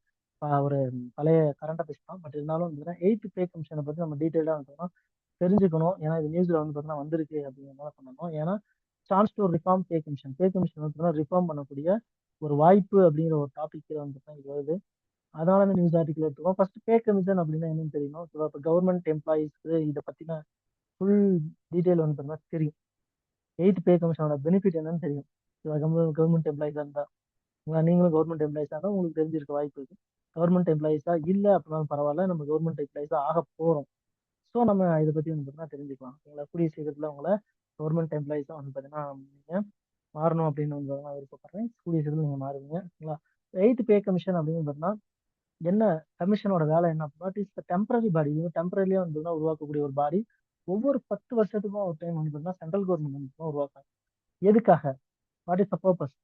பழைய கரண்ட் அஃபேர்ஸ் தான். பட் இருந்தாலும் வந்து எய்த் பே கமிஷனை பத்தி நம்ம டீட்டெயிலாக வந்து தெரிஞ்சுக்கணும். ஏன்னா இது நியூஸ்ல வந்து பார்த்தீங்கன்னா வந்திருக்கு அப்படிங்கிறத பண்ணணும். ஏன்னா chance to reform pay commission, pay commission வந்து ரிஃபார்ம் பண்ணக்கூடிய ஒரு வாய்ப்பு அப்படிங்கிற ஒரு டாபிக் வந்து இது வருது. அதனால இந்த நியூஸ் ஆர்டிகல் எடுத்துக்கோம். ஃபர்ஸ்ட் பே கமிஷன் அப்படின்னா என்னன்னு தெரியணும். இப்போ கவர்மெண்ட் எம்ப்ளாயிஸ்க்கு இதை பத்தின ஃபுல் டீட்டெயில் வந்து பார்த்தீங்கன்னா தெரியும். எய்த் பே கமிஷனோட பெனிஃபிட் என்னன்னு தெரியும். கவர்மெண்ட் எம்ப்ளாயிஸா இருந்தா, நீங்களும் கவர்மெண்ட் எம்ப்ளாயிஸா இருந்தா உங்களுக்கு தெரிஞ்சிருக்க வாய்ப்பு இருக்கு. கவர்மெண்ட் எம்ப்ளாயிஸா இல்ல அப்படின்னாலும் பரவாயில்ல, நம்ம கவர்மெண்ட் எம்ப்ளாயிஸா ஆக போறோம். ஸோ நம்ம இதை பத்தி வந்து பார்த்தீங்கன்னா தெரிஞ்சுக்கலாம். ஓகேங்களா? கூடிய சீக்கிரத்துல உங்களை கவர்மெண்ட் எம்ப்ளாயிஸா வந்து பார்த்தீங்கன்னா நீங்க மாறணும் அப்படின்னு வந்து நான் விருப்பப்படுறேன். கூடிய சீக்கிரத்தில் நீங்க மாறுவீங்க. ஓகேங்களா? எய்த் பே கமிஷன் அப்படின்னு பார்த்தீங்கன்னா என்ன கமிஷனோட வேலை என்ன அப்படின்னா, இட்ஸ் டெம்பரரி பாடி. இது டெம்பரரியா வந்து உருவாக்கக்கூடிய ஒரு பாடி. ஒவ்வொரு 10 வருஷத்துக்கும் ஒரு டைம் வந்து பார்த்தீங்கன்னா சென்ட்ரல் கவர்மெண்ட் வந்து உருவாக்குறாங்க. எதுக்காக? What is the purpose?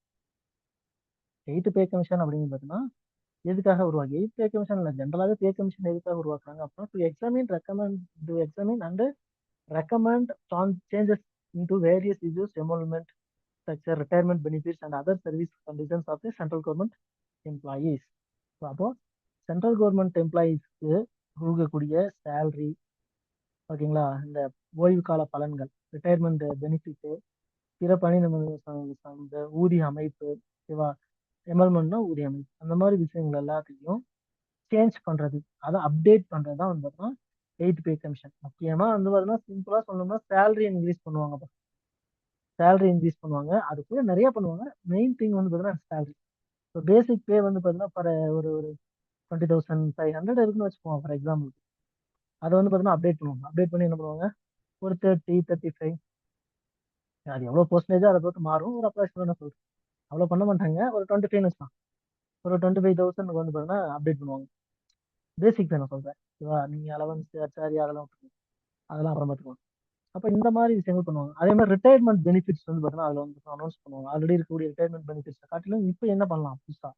Eighth pay commission அப்படின்னு பார்த்தீங்கன்னா எதுக்காக உருவாக்கி, எய்த் பே கமிஷன் இல்லை, ஜென்ரலாகவே பே கமிஷன் எதுக்காக உருவாக்குறாங்க அப்படின்னா, to examine and recommend changes into various issues emolument structure, retirement benefits and other service conditions of the central government employees. அப்போ சென்ட்ரல் கவர்மெண்ட் எம்ப்ளாயீஸ்க்கு கொடுக்கக்கூடிய சேலரி, ஓகேங்களா, இந்த ஓய்வு கால பலன்கள், ரிட்டையர்மெண்ட் பெனிஃபிட், பிற பணி சார்ந்த ஊதிய அமைப்பு, ஓகேவா, எமல்மெண்ட்னா ஊதிய அமைப்பு, அந்த மாதிரி விஷயங்கள் எல்லாத்தையும் சேஞ்ச் பண்றது, அதை அப்டேட் பண்றது தான் வந்து பார்த்தீங்கன்னா எய்த் பே கமிஷன். முக்கியமா வந்து பார்த்தீங்கன்னா சிம்பிளா சொல்லணும்னா சேலரி இன்க்ரீஸ் பண்ணுவாங்க. சேலரி இன்க்ரீஸ் பண்ணுவாங்க, அதுக்குள்ள நிறைய பண்ணுவாங்க. மெயின் திங் வந்து பார்த்தீங்கன்னா சேலரி. இப்போ பேசிக் பே வந்து பார்த்தீங்கன்னா ஒரு ஒரு 20,500 இருக்குன்னு வச்சுக்கோங்க ஃபார் எக்ஸாம்பிள். அதை வந்து பார்த்தீங்கன்னா அப்டேட் பண்ணுவாங்க. அப்டேட் பண்ணி என்ன பண்ணுவாங்க, ஒரு 30, 35, அது எவ்வளோ பர்சன்டேஜோ அதை பொறுத்து மாறும். ஒரு அப்ராக்சிமேட்டாக சொல்றேன், அவ்வளோ பண்ண மாட்டாங்க, ஒரு 25 வச்சுக்கலாம். ஒரு 25,000 வந்து பார்த்தீங்கன்னா அப்டேட் பண்ணுவாங்க. பேசிக் தான் நான் சொல்றேன். ஓகேவா? நீங்க அலவன்ஸ் சாரி அதெல்லாம் அதெல்லாம் அப்புறம் பார்த்துக்கலாம். அப்ப இந்த மாதிரி விஷயங்கள் பண்ணுவாங்க. அதே மாதிரி ரிட்டையர்மெண்ட் பெனிஃபிட்ஸ் வந்து பார்த்தீங்கன்னா அதுல வந்து அனௌன்ஸ் பண்ணுவாங்க. ஆல்ரெடி இருக்கக்கூடிய ரிட்டையர்மெண்ட் பெனிஃபிட்ஸ் காட்டிலும் இப்போ என்ன பண்ணலாம் புதுசா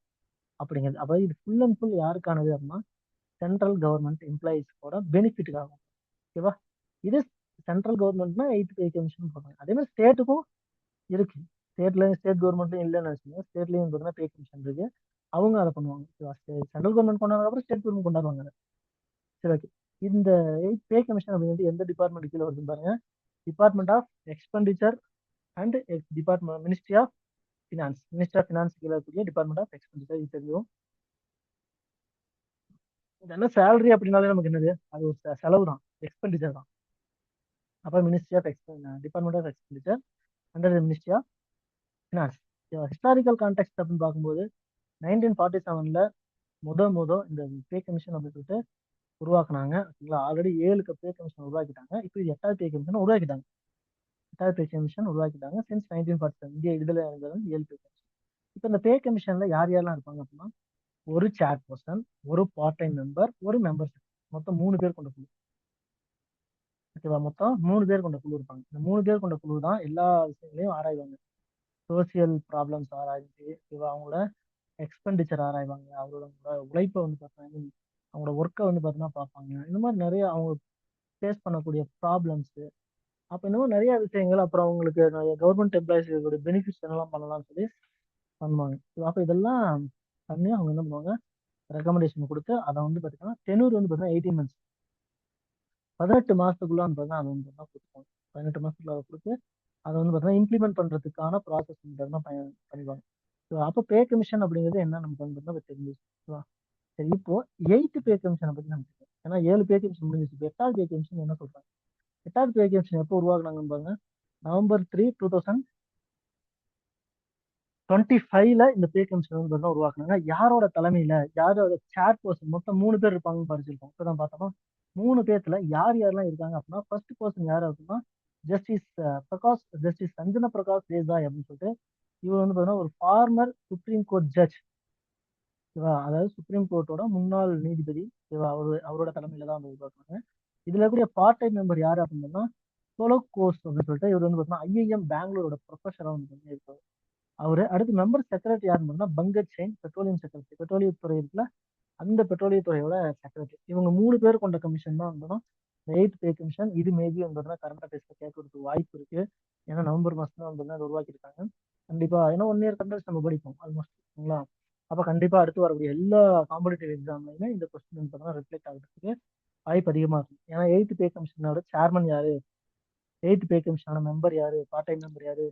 அப்படிங்கிறது. அப்ப இது ஃபுல் அண்ட் ஃபுல் யாருக்கானது அப்படின்னா சென்ட்ரல் கவர்மெண்ட் எம்ப்ளாயிஸ்க்கோட பெனிஃபிட்டுக்காக. ஓகேவா? இது சென்ட்ரல் கவர்மெண்ட்னா எய்த் பே கமிஷன் போடுறாங்க. அதே மாதிரி ஸ்டேட்டுக்கும் இருக்கு. ஸ்டேட் கவர்மெண்ட்லயும் இல்லைன்னு வச்சுக்கோங்க, ஸ்டேட்லயும் பார்த்தீங்கன்னா பே கமிஷன் இருக்கு. அவங்க அதை பண்ணுவாங்க. சென்ட்ரல் கவர்மெண்ட் கொண்டாடுறதுக்கு அப்புறம் ஸ்டேட் கவர்மெண்ட் கொண்டாடுவாங்க. சரி, ஓகே. இந்த பே கமிஷன் அப்படிங்கிறது எந்த டிபார்ட்மெண்ட் கீழே வருதுன்னு பாருங்க. Department of expenditure and department ministry of finance. Ministry of finance கீழே இருக்கக்கூடிய டிபார்ட்மெண்ட் ஆஃப் எக்ஸ்பெண்டிச்சர். இது தெரியும். இதெல்லாம் சேலரி அப்படின்னாலே நமக்கு என்னது, அது ஒரு செலவு தான், எக்ஸ்பெண்டிச்சர் தான். அப்போ ministry of department of expenditure under ministry of finance. Historical context அப்படின்னு பார்க்கும்போது 1947ல முத இந்த பே கமிஷன் அப்படின்னு சொல்லிட்டு உருவாக்குனாங்க. ஆல்ரெடி 7 பே கமிஷன் உருவாக்கிட்டாங்க. இப்போ இது 8வது பே கமிஷன் உருவாக்கிட்டாங்க. 8வது பே கமிஷன் உருவாக்கிட்டாங்க. சின்ஸ் 1947 இந்தியா விடுதலை அடைந்தது 7 பே கமிஷன். இப்போ இந்த பே கமிஷன்ல யார் யாரெல்லாம் இருப்பாங்க அப்படின்னா, ஒரு சேர் பர்சன், ஒரு பார்ட் டைம் மெம்பர், ஒரு மெம்பர்ஷிப், மொத்தம் 3 பேர் கொண்ட குழு. ஓகேவா? மொத்தம் 3 பேர் கொண்ட குழு இருப்பாங்க. இந்த 3 பேர் கொண்ட குழு தான் எல்லா விஷயங்களையும் ஆராய்வாங்க. சோசியல் ப்ராப்ளம்ஸ் ஆராய்ச்சி, ஓகேவா, அவங்களோட எக்ஸ்பெண்டிச்சர் ஆராய்வாங்க, அவங்களோட உழைப்பை வந்து பார்த்தாங்க, அவங்களோட ஒர்க்கை வந்து பார்த்தீங்கன்னா பார்ப்பாங்க. இந்த மாதிரி நிறைய அவங்க ஃபேஸ் பண்ணக்கூடிய ப்ராப்ளம்ஸ், அப்போ இந்த மாதிரி நிறைய விஷயங்கள், அப்புறம் அவங்களுக்கு கவர்மெண்ட் எம்ப்ளாயிஸோட பெனிஃபிட்ஸ் என்னெல்லாம் பண்ணலாம்னு சொல்லி பண்ணுவாங்க. அப்போ இதெல்லாம் பண்ணி அவங்க என்ன பண்ணுவாங்க, ரெக்கமெண்டேஷன் கொடுத்து அதை வந்து பார்த்தீங்கன்னா டெனூர் வந்து பார்த்தீங்கன்னா 18 months, 18 மாசத்துக்குள்ள வந்து பார்த்தீங்கன்னா அதை வந்து கொடுத்துருவாங்க. 18 மாசத்துக்குள்ள அதை கொடுத்து அதை வந்து பார்த்தீங்கன்னா இம்ப்ளிமெண்ட் பண்றதுக்கான ப்ராசஸ் தான் பண்ணிடுவாங்க. ஸோ அப்போ பே கமிஷன் அப்படிங்கிறது என்ன நமக்கு வந்து பார்த்தீங்கன்னா தெரிஞ்சிச்சு. சரி, இப்போ 8th பே கமிஷனை பத்தி நம்ம தெரியும். ஏன்னா 7 பே கமிஷன் முடிஞ்சிச்சு. இப்போ 8வது பே கமிஷன் என்ன சொல்றாங்க? 8வது பே கமிஷன் எப்போ உருவாக்குனாங்கன்னு பாருங்க. நவம்பர் 3, 2025ல இந்த பே கமிஷன் வந்து பார்த்தீங்கன்னா உருவாக்குனாங்க. யாரோட தலைமையில, யாரோட சேர் பர்சன், மொத்தம் 3 பேர் இருப்பாங்கன்னு படிச்சிருக்கோம். இப்பதான் பார்த்தோமா 3 பேர்த்துல யார் யாரெல்லாம் இருக்காங்க அப்படின்னா, ஃபர்ஸ்ட் பர்சன் யாரு அப்படின்னா ஜஸ்டிஸ் ஜஸ்டிஸ் சஞ்சன பிரகாஷ் தேசாய் அப்படின்னு சொல்லிட்டு இவர் வந்து பார்த்தீங்கன்னா ஒரு ஃபார்மர் சுப்ரீம் கோர்ட் ஜட்ஜ். ஓகேவா? அதாவது சுப்ரீம் கோர்ட்டோட முன்னாள் நீதிபதி. ஓகேவா? அவரோட தலைமையில தான் வந்து உருவாக்குனாங்க. இதுல கூடிய பார்ட் டைம் மெம்பர் யாரு அப்படின்னா சோலோக் கோர்ஸ் அப்படின்னு சொல்லிட்டு இவர் வந்து பார்த்தீங்கன்னா ஐஐஎம் பெங்களூரோட ப்ரொஃபஸரா வந்து இருக்காரு. அவரு அடுத்து மெம்பர் செக்ரட்டரி யாருன்னு பார்த்தீங்கன்னா பங்கஜ் செயின், பெட்ரோலியம் செக்ரட்டரி. பெட்ரோலியத்துறை இருக்குல்ல, அந்த பெட்ரோலியத்துறையோட செக்ரட்டரி. இவங்க 3 பேர் கொண்ட கமிஷன் தான் வந்து இந்த 8th பே கமிஷன். இது மேபி வந்து கரண்ட் அஃபேர்ஸ்ல கேட்கறதுக்கு வாய்ப்பு இருக்கு. ஏன்னா நவம்பர் மாசம் தான் வந்து அதை உருவாக்கியிருக்காங்க. கண்டிப்பா ஏன்னா 1 இயர் கண்டஸ்ட் நம்ம படிப்போம் ஆல்மோஸ்ட். சரிங்களா? அப்ப கண்டிப்பா அடுத்து வரக்கூடிய எல்லா காம்படிட்டிவ் எக்ஸாம்லயுமே இந்த கொஸ்டின் வந்து பார்த்தீங்கன்னா ரிஃப்ளெக்ட் ஆகிறதுக்கு வாய்ப்பு அதிகமா இருக்கும். ஏன்னா 8th பே கமிஷனோட சேர்மன் யாரு, 8th பே கமிஷனோட மெம்பர் யாரு, பார்ட் டைம் மெம்பர் யாரு,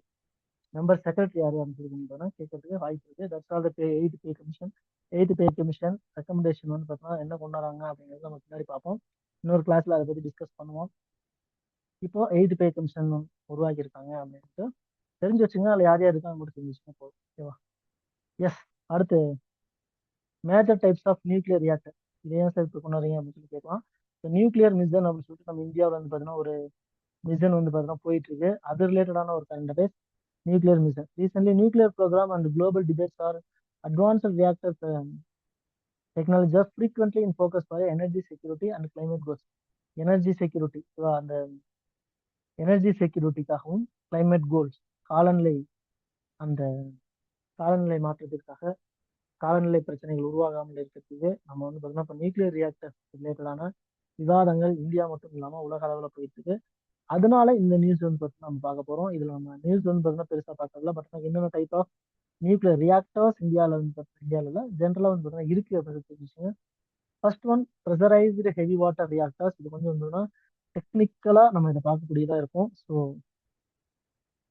மெம்பர் செக்ரட்டரி யாரு அப்படின்னு கேட்கறதுக்கு வாய்ப்பு இருக்கு. That's all the 8th pay commission. 8th pay commission recommendation வந்து பார்த்தீங்கன்னா என்ன கொண்டு வராங்க அப்படிங்கிறது நம்ம பின்னாடி பார்ப்போம். இன்னொரு கிளாஸ்ல அதை பத்தி டிஸ்கஸ் பண்ணுவோம். இப்போ 8th பே கமிஷன் உருவாக்கி இருக்காங்க அப்படின்ட்டு தெரிஞ்சு வச்சுங்க. அதுல யார் யார் இருக்காங்க மட்டும் தெரிஞ்சு வச்சுங்க போதும். ஓகேவா? எஸ். அடுத்து major types of nuclear reactor. இதை ஏன் சார் இப்போ கொண்டு வரீங்க அப்படின்னு சொல்லி கேட்கலாம். நியூக்ளியர் மிஷன் அப்படின்னு சொல்லிட்டு நம்ம இந்தியாவில் வந்து பார்த்தீங்கன்னா ஒரு மிஷன் வந்து பார்த்தீங்கன்னா போயிட்டு இருக்கு. அது ரிலேட்டடான ஒரு current affairs. Nuclear mission. Recently, nuclear program and global debates are advanced reactor technology are frequently in focus for energy security and climate goals. Energy security, அந்த எனர்ஜி செக்யூரிட்டிக்காகவும் கிளைமேட் கோல்ஸ், காலநிலை, அந்த காலநிலை மாற்றத்திற்காக, காலநிலை பிரச்சனைகள் உருவாகாமல் இருக்கிறதுக்கு நம்ம வந்து பார்த்தீங்கன்னா இப்போ நியூக்ளியர் ரியாக்டர் ரிலேட்டடான விவாதங்கள் இந்தியா மட்டும் இல்லாமல் உலக அளவில் போயிட்டு இருக்கு. அதனால இந்த நியூஸ் வந்து பார்த்தீங்கன்னா நம்ம பார்க்க போறோம். இதுல நம்ம நியூஸ் வந்து பார்த்தீங்கன்னா பெருசா பார்க்கறதுல பட் என்னென்ன டைப் ஆஃப் நியூக்ளியர் ரியாக்டர்ஸ் இந்தியாவில் ஜென்ரலா வந்து பார்த்தீங்கன்னா இருக்கு அப்படின்னு விஷயம். First one pressurised heavy water reactors. இது கொஞ்சம் வந்து டெக்னிக்கலா நம்ம இதை பார்க்கக்கூடியதா இருக்கும். ஸோ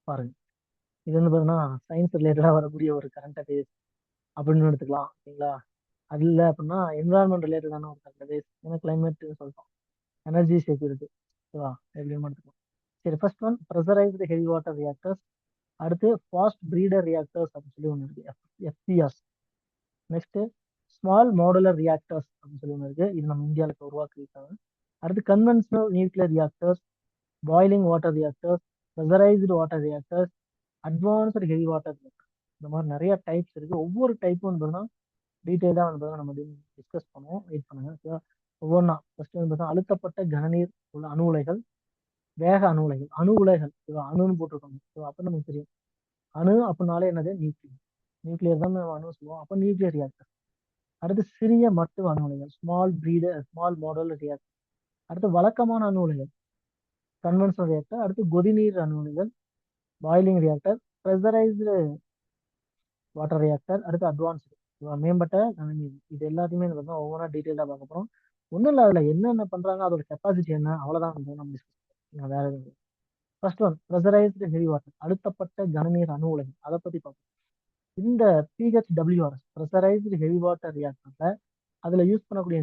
பாருங்க, இது வந்து பார்த்தீங்கன்னா சயின்ஸ் ரிலேட்டடா வரக்கூடிய ஒரு கரண்ட் அஃபேர்ஸ் அப்படின்னு எடுத்துக்கலாம். ஓகேங்களா? அது இல்லை அப்படின்னா என்வரான்மெண்ட் ரிலேட்டடான ஒரு கரண்ட் அஃபேர்ஸ். ஏன்னா கிளைமேட் சொல்றோம், எனர்ஜி செக்யூரிட்டி. ஓகேவா? எப்படியும் எடுத்துக்கலாம். சரி, first one pressurised heavy water reactors. அடுத்து ஃபாஸ்ட் பிரீடர் ரியாக்டர்ஸ் அப்படின்னு சொல்லி ஒன்று இருக்கு, எஃபிஆர்ஸ். நெக்ஸ்ட் ஸ்மால் மாடுலர் ரியாக்டர்ஸ் அப்படின்னு சொல்லி ஒன்று இருக்கு. இது நம்ம இந்தியாவில் உருவாக்கியிருக்காங்க. அடுத்து conventional nuclear reactors, boiling water reactors, pressurised water reactors, advanced heavy water reactor. இந்த மாதிரி நிறைய டைப்ஸ் இருக்கு. ஒவ்வொரு டைப்பும் வந்து டீட்டெயிலாக வந்து நம்ம டிஸ்கஸ் பண்ணுவோம். வெயிட் பண்ணுங்க. ஒவ்வொன்றா ஃபர்ஸ்ட் வந்து அழுத்தப்பட்ட கனநீர் உள்ள அணு உலைகள், வேக அணு உலைகள், அணு உலைகள். அணுன்னு போட்டிருக்கோம். அப்போ நமக்கு தெரியும் அணு அப்படின்னாலே என்னது, நியூக்ளியர். நியூக்ளியர் தான் நம்ம அணு சொல்லுவோம். அப்போ நியூக்ளியர் ரியாக்டர். அடுத்து சிறிய மட்டு அணு உலைகள், ஸ்மால் மாடல் ரியாக்டர். அடுத்து வழக்கமான அணு உலைகள், கன்வென்ஷனல் ரியாக்டர். அடுத்து கொதிநீர் அணு உலைகள், boiling reactor. Pressurised water reactor. அடுத்து அட்வான்ஸ்டு, மேம்பட்ட கனநீர். இது எல்லாத்தையுமே ஒவ்வொன்றா டீட்டெயிலாக பார்க்க போறோம். ஒன்றும் இல்லை, அதில் என்னென்ன பண்றாங்க, அதோட கெப்பாசிட்டி என்ன, அவ்வளவுதான் நம்ம டிஸ்கஸ். வேற எதுவும். First one pressurised heavy water, அழுத்தப்பட்ட கனநீர் அணு உலைகள். அதை பத்தி பார்ப்போம். இந்த பிஹெச்டபிள்யூஆர்எஸ் ப்ரெஷரைஸ்டு ஹெவி வாட்டர் ரியாக்டர்ல அதுல யூஸ் பண்ணக்கூடிய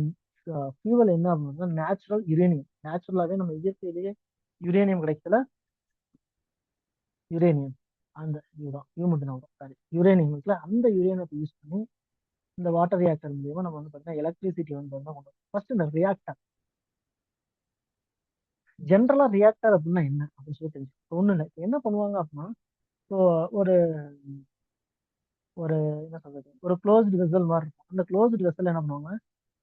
ஃபியூவல் என்ன அப்படின்னா நேச்சுரல் யுரேனியம். நேச்சுரலாவே நம்ம இயற்கையிலேயே யுரேனியம் கிடைக்கல, யுரேனியம் அந்த இதுதான் சாரி யுரேனியம் இருக்குல்ல, அந்த யுரேனியத்தை யூஸ் பண்ணி இந்த வாட்டர் ரியாக்டர் மூலியமா நம்ம வந்து பார்த்தீங்கன்னா எலக்ட்ரிசிட்டி வந்து கொண்டு ஃபர்ஸ்ட் இந்த ரியாக்டர். ஜென்ரலா ரியாக்டர் அப்படின்னா என்ன அப்படின்னு சொல்லி தெரிஞ்சு ஒண்ணு இல்லை. என்ன பண்ணுவாங்க அப்படின்னா, இப்போ ஒரு ஒரு என்ன சொல்றது, ஒரு க்ளோஸ்டு வெசல் மாதிரி இருக்கும். அந்த க்ளோஸ்டு வெசல் என்ன பண்ணுவாங்க,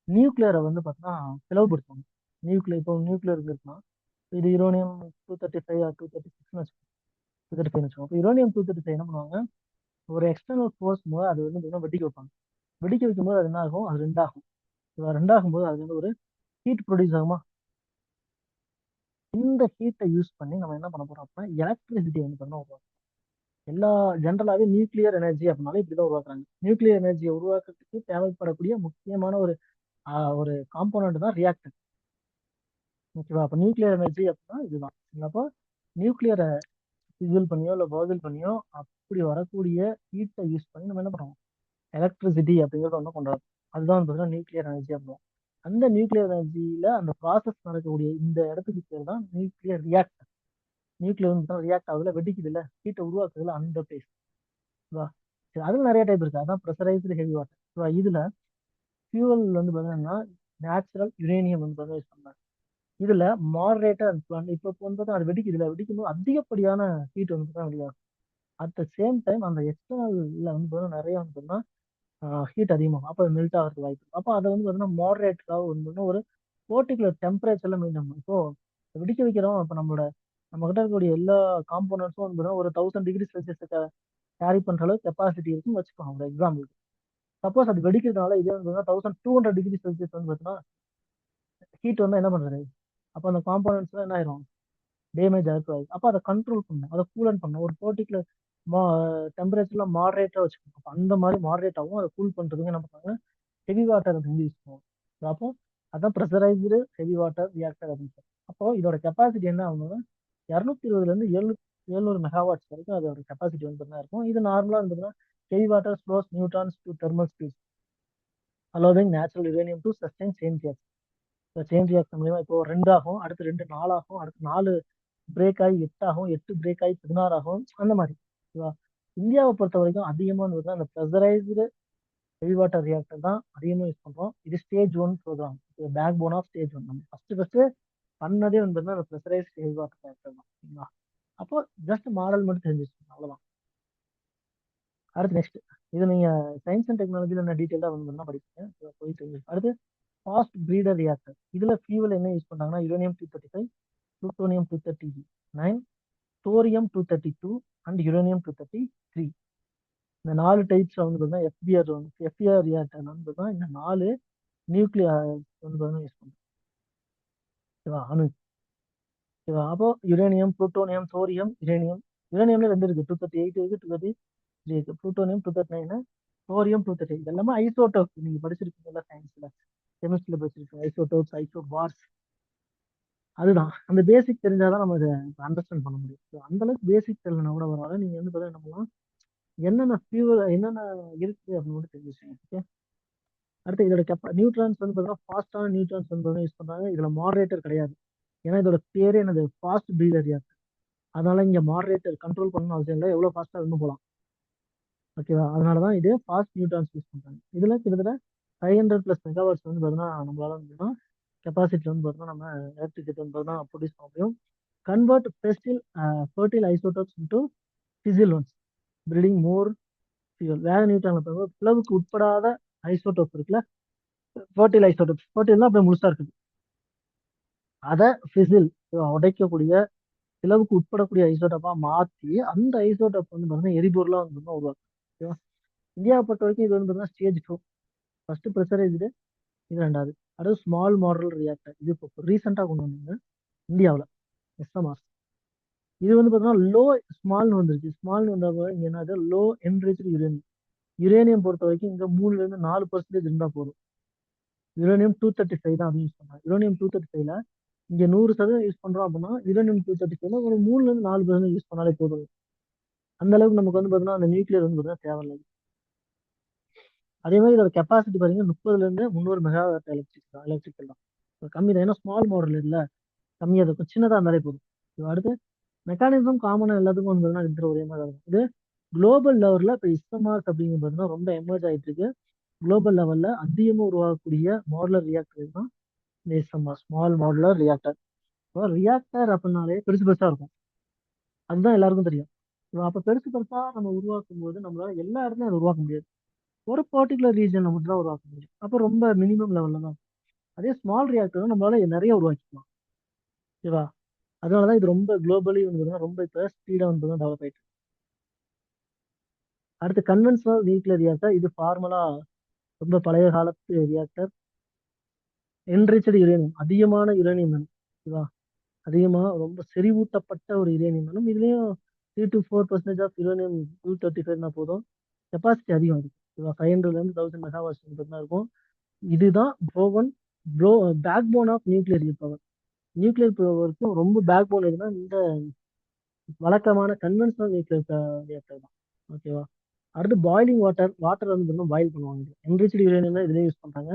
நியூக்ளியரை வந்து பார்த்தீங்கன்னா பிளவுபடுத்துவாங்க. நியூக்ளியர் இருக்குன்னா இது யுரேனியம் 235 ஆர் 236 வச்சுக்கோங்க. யுரேனியம் 235 என்ன பண்ணுவாங்க, ஒரு எக்ஸ்டர்னல் ஃபோர்ஸ் மூலம் அது வந்து வெடிக்க வைப்பாங்க. வெடிக்க வைக்கும்போது அது என்ன ஆகும், அது ரெண்டாகும். ரெண்டாகும் போது அது வந்து ஒரு ஹீட் ப்ரொடியூஸ் ஆகுமா. இந்த ஹீட்டை யூஸ் பண்ணி நம்ம என்ன பண்ண போறோம் அப்படின்னா எலக்ட்ரிசிட்டி வந்து பண்ண உருவாக்கும். எல்லா ஜென்ரலாகவே நியூக்ளியர் எனர்ஜி அப்படின்னாலே இப்படிதான் உருவாக்குறாங்க. நியூக்ளியர் எனர்ஜியை உருவாக்குறதுக்கு தேவைப்படக்கூடிய முக்கியமான ஒரு காம்போனன்ட் தான் ரியாக்டர். ஓகேவா? அப்போ நியூக்ளியர் எனர்ஜி அப்படின்னா இதுதான். அப்போ நியூக்ளியரை ஃபிசில் பண்ணியோ இல்லை பர்சில் பண்ணியோ அப்படி வரக்கூடிய ஹீட்டை யூஸ் பண்ணி நம்ம என்ன பண்ணுறோம், எலக்ட்ரிசிட்டி அப்படிங்கிறத ஒன்று கொண்டாடுறோம். அதுதான் வந்து பார்த்தீங்கன்னா நியூக்ளியர் எனர்ஜி அப்படின்னா. அந்த நியூக்ளியர் எனர்ஜியில அந்த ப்ராசஸ் நடக்கக்கூடிய இந்த இடத்துக்கு பேர் தான் நியூக்ளியர் ரியாக்டர். நியூக்ளியர் வந்து ரியாக்ட் ஆகுதுல, வெடிக்குது இல்ல, ஹீட்டை உருவாக்குதுல, அந்த பிளேஸ். சரி, அதுல நிறைய டைப் இருக்கு. அதான் ப்ரெஷரைஸ்டு ஹெவி வாட்டர். இதுல ஃபியூவல் வந்து பார்த்தீங்கன்னா நேச்சுரல் யுரேனியம் வந்து பார்த்தீங்கன்னா யூஸ் பண்றாங்க. இதுல மாடரேட்டர் அண்ட் பிளான் இப்போ வந்து பார்த்தா அது வெடிக்குதுல, வெடிக்கும்போது அதிகப்படியான ஹீட் வந்து தான் வெளியாகும். அட் த சேம் டைம் அந்த எக்ஸ்டர்னல்ல வந்து பார்த்தீங்கன்னா நிறைய வந்து பார்த்தீங்கன்னா ஹீட் அதிகமாகும். அப்போ அது மெல்ட் ஆகிறதுக்கு வாய்ப்பு இருக்கு. அப்போ அதை வந்து பார்த்தீங்கன்னா மாடரேட்டாக வந்து பார்த்தீங்கன்னா ஒரு பர்டிகுலர் டெம்பரேச்சர்ல மெயின்டைன் பண்ணும். இப்போ வெடிக்க வைக்கிறோம், இப்போ நம்ம கிட்ட இருக்கக்கூடிய எல்லா காம்போனன்ட்ஸும் வந்து பார்த்தீங்கன்னா ஒரு 1000 டிகிரி செல்சியஸ் கேரி பண்ற அளவுக்கு கெப்பாசிட்டி இருக்குன்னு வச்சுக்கோங்க ஒரு எக்ஸாம்பிளுக்கு. சப்போஸ் அது வெடிக்கிறதுனால இதே வந்து 1200 டிகிரி செல்சியஸ் வந்து பார்த்தீங்கன்னா ஹீட் வந்து என்ன பண்றது, அப்போ அந்த காம்போனன்ட்ஸ்லாம் என்ன ஆயிரும், டேமேஜ் ஆகிருக்கும். அப்போ அதை கண்ட்ரோல் பண்ணணும், அதை கூலன் பண்ணணும். ஒரு பர்டிகுலர் மா டெம்பரேச்சர்ல மாடரேட்டா வச்சுக்கணும். அப்போ அந்த மாதிரி மாடரேட் ஆகும். அதை கூல் பண்றதுக்கு என்ன பண்ணுவாங்க, ஹெவி வாட்டர் வந்து யூஸ் பண்ணுவோம். அப்போ அதான் ப்ரெஷரைஸ்டு ஹெவி வாட்டர் ரியாக்டர் அப்படின்னு சொல்லி. அப்போ இதோட கெப்பாசிட்டி என்ன ஆகும்னா 220ல இருந்து 700 மெகாவாட்ஸ் வரைக்கும் அதோட கெப்பாசிட்டி வந்து பார்த்தீங்கன்னா இருக்கும். இது நார்மலா இருந்ததுன்னா heavy water ஸ்லோஸ் neutrons to thermal speed allowing natural uranium to sustain chain reaction. இப்போ செயின் ரியாக்ஷன் மூலியமா இப்போ 2 ஆகும், அடுத்து 2 4 ஆகும், அடுத்து 4 பிரேக் ஆகி 8 ஆகும், 8 பிரேக் ஆகி 16 ஆகும், அந்த மாதிரி. ஓகேவா? இந்தியாவை பொறுத்த வரைக்கும் அதிகமாக வந்து அந்த ப்ரெஷரைஸ்டு ஹெவி வாட்டர் ரியாக்டர் தான் அதிகமாக யூஸ் பண்றோம். இது stage 1 programme, backbone of stage 1. நம்ம ஃபர்ஸ்ட் பண்ணதே வந்து அந்த ப்ரெஷரைஸ்டு ஹெவி வாட்டர் ரியாக்டர் தான். சரிங்களா? அப்போ ஜஸ்ட் மாடல் மட்டும் தெரிஞ்சு வச்சுக்கோங்க, அவ்வளவுதான். அடுத்து நெக்ஸ்ட், இது நீங்க சயின்ஸ் அண்ட் டெக்னாலஜில என்ன டீட்டெயிலாக வந்து படிப்பீங்க. போயிட்டு அடுத்து ஃபாஸ்ட் பிரீடர் ரியாக்டர். இதுல ஃபியூவல் என்ன யூஸ் பண்றாங்கன்னா யுரேனியம்-235, plutonium-239, thorium-232 அண்ட் யுரேனியம்-233. இந்த 4 டைப்ஸ் வந்து பார்த்தீங்கன்னா எஃபிஆர் ரியாக்டர் வந்து பார்த்தீங்கன்னா இந்த 4 நியூக்ளியர் வந்து பார்த்தீங்கன்னா யூஸ் பண்றோம். ஓகேவா? அணு. ஓகேவா? அப்போ யுரேனியம், புளூட்டோனியம், தோரியம், யுரேனியம். யுரேனியம்ல 2 இருக்கு, 238 இருக்கு, 233 இருக்கு. Plutonium 239, thorium 230. இது எல்லாமே ஐசோடோப். நீங்க படிச்சிருக்கீங்கல்ல சயின்ஸ்ல, கெமிஸ்ட்ரியில படிச்சிருக்கீங்க, ஐசோடோப்ஸ், ஐசோபார்ஸ். அதுதான் அந்த பேசிக் தெரிஞ்சாதான் நம்ம இதை அண்டர்ஸ்டாண்ட் பண்ண முடியும். So, அந்த அளவுக்கு பேசிக் தெரியலனா கூட பரவாயில்ல, நீங்க வந்து பார்த்தீங்கன்னா என்ன பண்ணலாம், என்னென்ன ஃபியூவல் என்னென்ன இருக்கு அப்படின்னு மட்டும் தெரிஞ்சு வச்சுக்கோங்க. ஓகே. அடுத்து இதோட நியூட்ரான்ஸ் வந்து பார்த்தீங்கன்னா ஃபாஸ்டான நியூட்ரான்ஸ் வந்து பார்த்தீங்கன்னா யூஸ் பண்றாங்க. இதுல மாடரேட்டர் கிடையாது. ஏன்னா இதோட பேரே என்னது, ஃபாஸ்ட் பிரீடர் ரியாக்டர். அதனால இங்க மாடரேட்டர் கண்ட்ரோல் பண்ணணும் அவசியம் இல்லை, எவ்வளவு ஃபாஸ்டா இன்னும் போகலாம். ஓகேவா? அதனாலதான் இது ஃபாஸ்ட் நியூட்ரான்ஸ் யூஸ் பண்றாங்க. இதுல கிட்டத்தட்ட 500+ மெகாவாட்ஸ் வந்து பார்த்தீங்கன்னா நம்மளால வந்து கெப்பாசிட்டி வந்து பார்த்தீங்கன்னா நம்ம எலக்ட்ரிசிட்டி வந்து பார்த்தீங்கன்னா ப்ரொடியூஸ் பண்ண முடியும். Convert fertile isotopes into fissile ones, breeding more fuel. வேற நியூட்ரான்ல பிளவுக்கு உட்படாத ஐசோடோப் இருக்குல்ல, ஃபர்டைல் ஐசோடோப்ஸ். ஃபர்டைல்னா அப்படியே முழுசா இருக்குது. அதை ஃபிசில் உடைக்கக்கூடிய பிளவுக்கு உட்படக்கூடிய ஐசோடோப்பா மாத்தி அந்த ஐசோடோப் வந்து பார்த்தீங்கன்னா எரிபொருளா வந்து பார்த்தீங்கன்னா உருவாக்கும். ஓகேவா? இந்தியாவை பொறுத்த வரைக்கும் இது வந்து பார்த்தீங்கன்னா ஸ்டேஜ் 2. ஃபர்ஸ்ட் ப்ரெஷரைஸ்டு, இது ரெண்டாவது. அடுத்து ஸ்மால் மாடல் ரியாக்டர். இது இப்போ ரீசெண்டாக கொண்டு வந்தாங்க இந்தியாவில், எஸ்எம்ஆர். இது வந்து பார்த்தீங்கன்னா லோ ஸ்மால்னு வந்துருச்சு. ஸ்மால்னு வந்தா இங்க என்னது, லோ என்ரிச்டு யுரேனியம். யுரேனியம் பொறுத்த வரைக்கும் இங்க 3-4% இருந்தா போதும். யுரேனியம்-235 தான் யூஸ் பண்றாங்க. யுரேனியம்-235ல இங்க 100% யூஸ் பண்றோம் அப்படின்னா யுரேனியம்-235ல ஒரு 3-4% யூஸ் பண்ணாலே போதும். அந்த அளவுக்கு நமக்கு வந்து பார்த்தீங்கன்னா அந்த நியூக்ளியர் வந்து பார்த்தீங்கன்னா தேவையில்லை. அதே மாதிரி இதோட கெப்பாசிட்டி பாத்தீங்கன்னா 30-300 மெகாவாட் எலக்ட்ரிக்கல் தான். கம்மி தான், ஏன்னா ஸ்மால் மாடல் இல்ல, கம்மியாக இருக்கும், சின்னதா இருந்தாலே போதும். அடுத்து மெக்கானிசம் காமனா எல்லாத்துக்கும் வந்து பார்த்தீங்கன்னா இருக்கிற ஒரே மாதிரி இருக்கும். இது குளோபல் லெவல்ல இப்போ இஸ்எம்ஆர்ஸ் அப்படிங்கிறது பார்த்தீங்கன்னா ரொம்ப எமர்ஜ் ஆயிட்டு இருக்கு. குளோபல் லெவல்ல அதிகமாக உருவாகக்கூடிய மாடுலர் ரியாக்டர் தான் இந்த எஸ்எம்ஆர், ஸ்மால் மாடுலர் ரியாக்டர். இப்போ ரியாக்டர் அப்படின்னாலே பெருசு பெருசா இருக்கும், அதுதான் எல்லாருக்கும் தெரியும். அப்ப பெருசு பெருசா நம்ம உருவாக்கும் போது நம்மளால எல்லா இடத்துலயும் அதை உருவாக்க முடியாது. ஒரு பர்டிகுலர் ரீஜன்ல மட்டும் தான் உருவாக்க முடியும். அப்போ ரொம்ப மினிமம் லெவல்ல தான். அதே ஸ்மால் ரியாக்டர் நம்மளால நிறைய உருவாக்கிக்கலாம். ஓகேவா? அதனாலதான் இது ரொம்ப குளோபலி வந்து ரொம்ப இப்ப ஸ்பீடா வந்து டெவலப் ஆயிட்டு. அடுத்து கன்வென்ஷனல் நியூக்ளியர் ரியாக்டர். இது ஃபார்முலா ரொம்ப பழைய காலத்து ரியாக்டர். என்ரிச்சடு யுரேனியம், அதிகமான யுரேனியம் வேணும். ஓகேவா? அதிகமா ரொம்ப செறிவூட்டப்பட்ட ஒரு யுரேனியம் வேணும். இதுலயும் 3-4% ஆஃப் யுரேனியம் 235 போதும். கெப்பாசிட்டி அதிகம் இருக்கு. ஓகேவா? 500-1000 மெகாவாட்ஸ் தான் இருக்கும். இதுதான் bro backbone of nuclear power. Nuclear பவருக்கு ரொம்ப பேக் போன் எதுனா இந்த வழக்கமான கன்வென்ஷனல் நியூக்ளியர் ரியாக்டர் தான். ஓகேவா? அடுத்து பாய்லிங் வாட்டர். வாட்டர் வந்து பார்த்தீங்கன்னா பாயில் பண்ணுவாங்க. என்ரிச்டு யுரேனியம் தான் இதுலேயே யூஸ் பண்ணுறாங்க.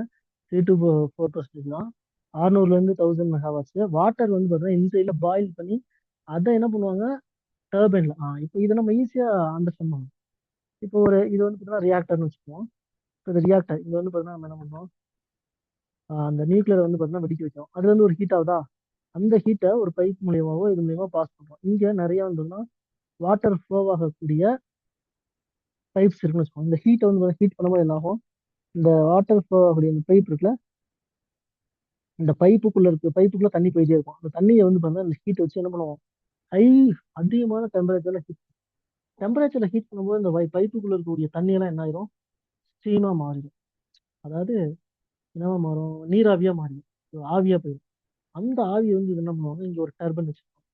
3 to 4% தான். 600 1000 மெகாவாட்ஸ். வாட்டர் வந்து பார்த்தீங்கன்னா இன்சைட்ல பாயில் பண்ணி அதை என்ன பண்ணுவாங்க, டர்பைன்ல. இப்போ இதை நம்ம ஈஸியா அண்டர்ஸ்டாண்ட் பண்ணலாம். இப்போ இது வந்து பார்த்தீங்கன்னா ரியாக்டர்னு வச்சுக்குவோம். இப்போ இது ரியாக்டர். இது வந்து பார்த்தீங்கன்னா நம்ம என்ன பண்ணுவோம், அந்த நியூக்ளியர் வந்து பார்த்தீங்கன்னா வெடிக்க வைக்கும். அது வந்து ஒரு ஹீட் ஆகுதா, அந்த ஹீட்டை ஒரு பைப் மூலியமாவோ இது மூலியமா பாஸ் பண்றோம். இங்க நிறைய வந்து வாட்டர் ஃப்ளோ ஆகக்கூடிய பைப்ஸ் இருக்குன்னு வச்சுக்கோங்க. இந்த ஹீட்டை வந்து ஹீட் பண்ணும்போது என்ன ஆகும், இந்த வாட்டர் ஃப்ளோ ஆகக்கூடிய இந்த பைப் இருக்குல்ல, இந்த பைப்புக்குள்ள தண்ணி போயிட்டே இருக்கும். அந்த தண்ணியை வந்து பார்த்தீங்கன்னா இந்த ஹீட் வச்சு என்ன பண்ணுவோம், ஹை அதிகமான டெம்பரேச்சர்ல ஹீட் பண்ணும்போது இந்த பைப்புக்குள்ள இருக்கக்கூடிய தண்ணி எல்லாம் என்ன ஆயிரும், ஸ்டீமா மாறிடும். அதாவது என்னவா மாறும், நீராவியா மாறிடும். ஆவியா போயிடும். அந்த ஆவி வந்து இது என்ன பண்ணுவாங்க, இங்க ஒரு டர்பைன் வச்சிருக்கோம்.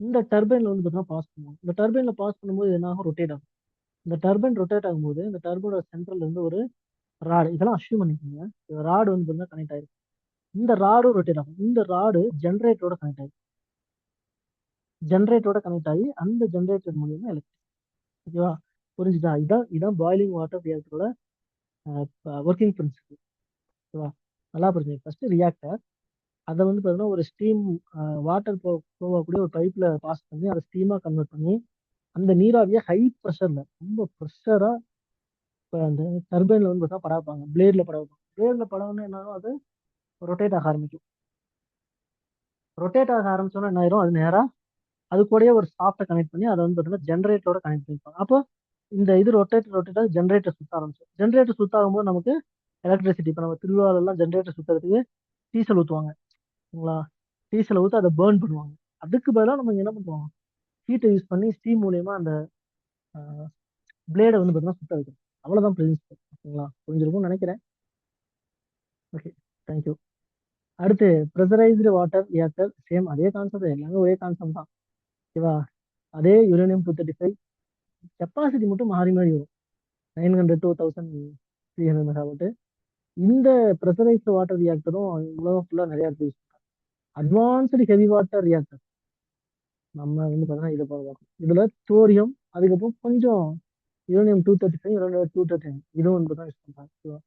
இந்த டர்பைன்ல வந்து பார்த்தீங்கன்னா பாஸ் பண்ணுவாங்க. இந்த டர்பைன்ல பாஸ் பண்ணும்போது என்ன ஆகும், ரொட்டேட் ஆகும். இந்த டர்பைன் ரொட்டேட் ஆகும்போது இந்த டர்பைனோட சென்டர்ல இருந்து ஒரு ராடு, இதெல்லாம் அஷ்யூம் பண்ணிக்கோங்க, ராடு வந்து பார்த்தீங்கன்னா கனெக்ட் ஆயிருக்கு. இந்த ராடும் ரொட்டேட் ஆகும். இந்த ராடு ஜென்ரேட்டரோட கனெக்ட் ஆகி அந்த ஜென்ரேட்டர் மூலியமா எலக்ட்ரிசிட்டி. ஓகேவா? புரிஞ்சுதா? இதான் இதான் பாய்லிங் வாட்டர் ரியாக்டரோட ஒர்க்கிங் பிரின்சிபல். ஓகேவா? நல்லா புரிஞ்சுங்க. ஃபர்ஸ்ட் ரியாக்டர், அதை வந்து பார்த்தீங்கன்னா ஒரு ஸ்டீம், வாட்டர் போகக்கூடிய ஒரு பைப்ல பாஸ் பண்ணி அதை ஸ்டீமா கன்வெர்ட் பண்ணி அந்த நீராவியை ஹை ப்ரெஷர்ல, ரொம்ப ப்ரெஷரா அந்த டர்பைன்ல வந்து பார்த்தா பட வைப்பாங்க. பிளேட்ல படம்னா என்ன ஆகும், அது ரொட்டேட் ஆக ஆரம்பிக்கும். ரொட்டேட் ஆக ஆரம்பிச்சோன்னா என்ன ஆயிரும், அது நேரா அது கூடயே ஒரு சாஃப்ட்டை கனெக்ட் பண்ணி அதை வந்து பார்த்தீங்கன்னா ஜென்ரேட்டரோட கனெக்ட் பண்ணிப்பாங்க. அப்போ இந்த இது ரொட்டேட் ஜென்ரேட்டர் சுத்த ஆரம்பிச்சோம். ஜென்ரேட்டர் சுத்த ஆகும்போது நமக்கு எலக்ட்ரிசிட்டி. இப்போ நம்ம திருவிழால எல்லாம் ஜென்ரேட்டர் சுத்துறதுக்கு டீசல் ஊற்றுவாங்க. சரிங்களா? டீசலை ஊற்றி அதை பேர்ன் பண்ணுவாங்க. அதுக்கு பதிலாக நம்ம இங்க என்ன பண்ணுவோம், ஹீட்டை யூஸ் பண்ணி ஸ்டீம் மூலியமா அந்த பிளேடை வந்து பார்த்தீங்கன்னா சுத்த வைக்கணும். அவ்வளவுதான் பிரின்சிபல். ஓகேங்களா? புரிஞ்சிருக்கும்னு நினைக்கிறேன். Okay, thank you. அடுத்து ப்ரெஷரைஸ்டு வாட்டர் ரியாக்டர். சேம் அதே கான்செப்ட், எல்லாமே ஒரே கான்செப்ட் தான். ஓகேவா? அதே யுரேனியம்-235. கெப்பாசிட்டி மட்டும் மாறி மாறி வரும். 900 to 1300 மெகாவாட். இந்த ப்ரெஷரைஸ்டு வாட்டர் ரியாக்டரும் உலகம் ஃபுல்லா நிறைய இடத்துல யூஸ் பண்ணுறாங்க. அட்வான்ஸ்டு ஹெவி வாட்டர் ரியாக்டர் நம்ம வந்து பார்த்தீங்கன்னா இதை பார்க்கலாம். இதுல தோரியம், அதுக்கப்புறம் கொஞ்சம் யுரேனியம்-235, யுரேனியம்-239 இதுவும் வந்து தான் யூஸ் பண்றாங்க.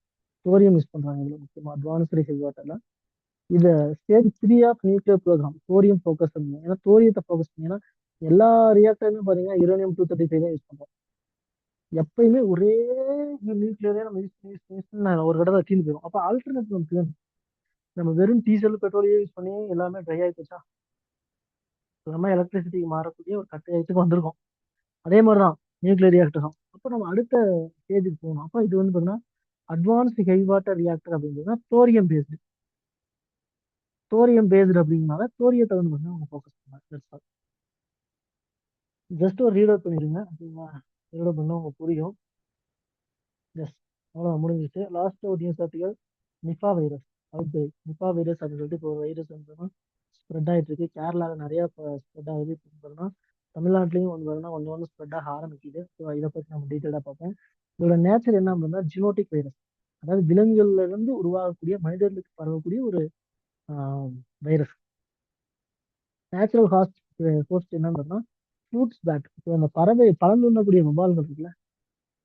தோரியம் யூஸ் பண்றாங்க இதுல முக்கியமா அட்வான்ஸ்டு ஹெவி வாட்டர்ல. இத stage 3 of nuclear programme thorium focus பண்ணுங்க. ஏன்னா தோரியத்தை ஃபோக்கஸ் பண்ணீங்கன்னா எல்லா ரியாக்டருமே பாத்தீங்கன்னா யுரேனியம்-235 தான் யூஸ் பண்றோம். எப்பயுமே ஒரே நியூக்ளியரே நம்ம யூஸ் பண்ணி ஒரு தடவை தீர்ந்து போயிடும். அப்ப ஆல்டர்னேட் நமக்கு வேணும். நம்ம வெறும் டீசல் பெட்ரோலையே யூஸ் பண்ணி எல்லாமே ட்ரை ஆகி போச்சா, நம்ம எலக்ட்ரிசிட்டிக்கு மாறக்கூடிய ஒரு கட்டாயத்துக்கு வந்திருக்கோம். அதே மாதிரிதான் நியூக்ளியர் ரியாக்டரும். அப்போ நம்ம அடுத்த ஸ்டேஜுக்கு போகணும். அப்போ இது வந்து பாத்தீங்கன்னா அட்வான்ஸ்டு ஹெவி வாட்டர் ரியாக்டர் அப்படிங்கிறது தோரியம் பேஸ்டு அப்படிங்கிறனால தோரியத்தை வந்து பாத்தீங்கன்னா அவங்க ஃபோக்கஸ் பண்ணாங்க. ஜஸ்ட் ஒரு ரீட் அவுட் பண்ணிடுங்க. ரீட் அவுட் பண்ணா உங்களுக்கு புரியும். எஸ், அவ்வளோ முடிஞ்சிச்சு. லாஸ்ட் ஒரு news article, Nipah virus out break. Nipah virus அப்படின்னு சொல்லிட்டு இப்போ ஒரு வைரஸ் வந்து ஸ்ப்ரெட் ஆகிட்டு இருக்கு. கேரளாவில் நிறைய ஸ்ப்ரெட் ஆகுது. இப்போ பார்த்தோம்னா தமிழ்நாட்டிலையும் வந்து பார்த்தீங்கன்னா ஒன்று ஒன்று ஸ்ப்ரெட் ஆக ஆரம்பிக்குது. ஸோ இதை பற்றி நம்ம டீட்டெயிலாக பார்ப்போம். இதோட நேச்சர் என்ன அப்படின்னா ஜினோட்டிக் வைரஸ், அதாவது விலங்குகள்ல இருந்து உருவாகக்கூடிய மனிதர்களுக்கு பரவக்கூடிய ஒரு வைரஸ். நேச்சுரல் ஹோஸ்ட் என்னன்னா ஃப்ரூட்ஸ் பேட். இப்போ அந்த பறவை பழந்துண்ணக்கூடிய வௌவால்கள் இருக்குல்ல,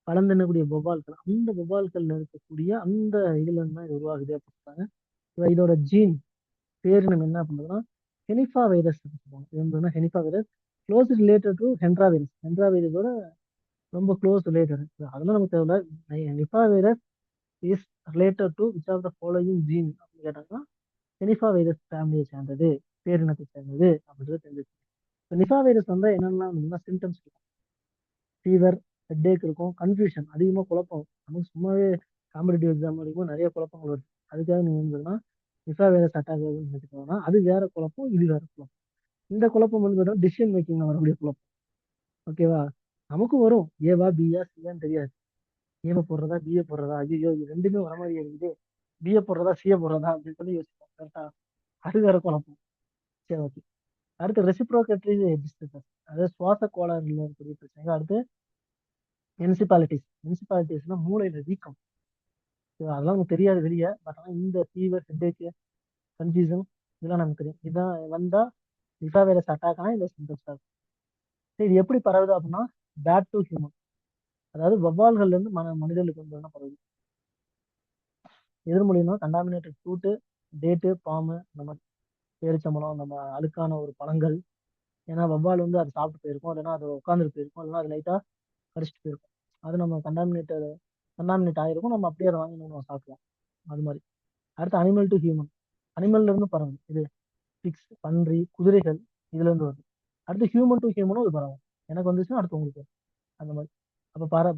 பழந்தின்னக்கூடிய வௌவால்கள், அந்த வௌவால்கள்ல இருக்கக்கூடிய அந்த இதுல இருந்து தான் இது உருவாகுது அப்படின்னு. இதோட ஜீன் பேர் நம்ம என்ன பண்றோம்னா ஹெனிஃபா வைரஸ் சொல்லுவாங்க. இது வந்து henipa virus close related to Hendra virus. Hendra வைரஸோட ரொம்ப க்ளோஸ் ரிலேட்டட். அதெல்லாம் நமக்கு தேவையில்ல. Nipah virus is related to which of the following gene அப்படின்னு கேட்டாங்கன்னா ஹெனிஃபா வைரஸ் ஃபேமிலியை சேர்ந்தது, பேரினத்தை சேர்ந்தது அப்படின்றது தெரிஞ்சிச்சு. நிஃபா வைரஸ் வந்தா என்னென்ன சிம்டம்ஸ் இருக்கும், ஃபீவர், ஹெட்டேக் இருக்கும், கன்ஃபியூஷன், அதிகமாக குழப்பம். நமக்கு சும்மாவே காம்படிட்டிவ் எக்ஸாம் வரைக்கும் நிறைய குழப்பங்கள் வருது. அதுக்காக நீங்க இருந்ததுன்னா நிஃபா வைரஸ் அட்டாக் ஆகுதுன்னு நினைச்சுக்கோங்கன்னா அது வேற குழப்பம், இது வேற குழப்பம். இந்த குழப்பம் வந்து பார்த்தீங்கன்னா டிசிஷன் மேக்கிங்ல வரக்கூடிய குழப்பம். ஓகேவா? நமக்கும் வரும், ஏவா பியா சியான்னு தெரியாது. ஏவை போடுறதா பிஏ போடுறதா, ஐயோ இது ரெண்டுமே வர மாதிரி இருக்குது, பிஏ போடுறதா சிஏ போடுறதா அப்படின்னு சொல்லி யோசிப்போம். கரெக்டா? அது வேற குழப்பம். சரி, ஓகே. அடுத்து ரெசிப்ரோகேட்டரி டிஸ்டர்பன்ஸ், அதாவது சுவாச கோளாறுல இருக்கக்கூடிய பிரச்சனைகள். அடுத்து முனிசிபாலிட்டிஸ்னா மூளையில வீக்கம். So, அதெல்லாம் நமக்கு தெரியாது வெளியே. பட் ஆனால் இந்த ஃபீவர், ஹெட்டேக், கன்ஃபியூஷன், இதெல்லாம் நமக்கு தெரியும். இதான் வந்தா நிஃபா வைரஸ் அட்டாக் ஆனா இந்த சிம்டம்ஸ் ஆகும். சரி, இது எப்படி பரவுது அப்படின்னா பேட் டு ஹியூமன், அதாவது வவ்வால்கள்ல இருந்து மனிதர்களுக்கு வந்து என்ன பரவுது. எதிர் மூலியமா கண்டாமினேட்டட் ஃப்ரூட்டு, டேட்டு, பாம்பு, இந்த மாதிரி பேரிச்சம்பழம், நம்ம அழுக்கான ஒரு பழங்கள். ஏன்னா வவ்வால் வந்து அது சாப்பிட்டு போயிருக்கும், இல்லைன்னா அது உட்காந்துட்டு போயிருக்கும், இல்லைன்னா அது லைட்டா கடிச்சிட்டு போயிருக்கும். அது நம்ம கண்டாமினேட் ஆயிருக்கும், நம்ம அப்படியே அதை வாங்கி நம்ம சாப்பிடலாம். அது மாதிரி. அடுத்து அனிமல் டு ஹியூமன், அனிமல்ல இருந்து பரவும் இது பிக்ஸ், பன்றி, குதிரைகள், இதுல இருந்து வருது. அடுத்து ஹியூமன் டு ஹியூமனும் இது பரவும். எனக்கு வந்துச்சுன்னா அடுத்து உங்களுக்கு வரும். அந்த மாதிரி. அப்ப பாரு,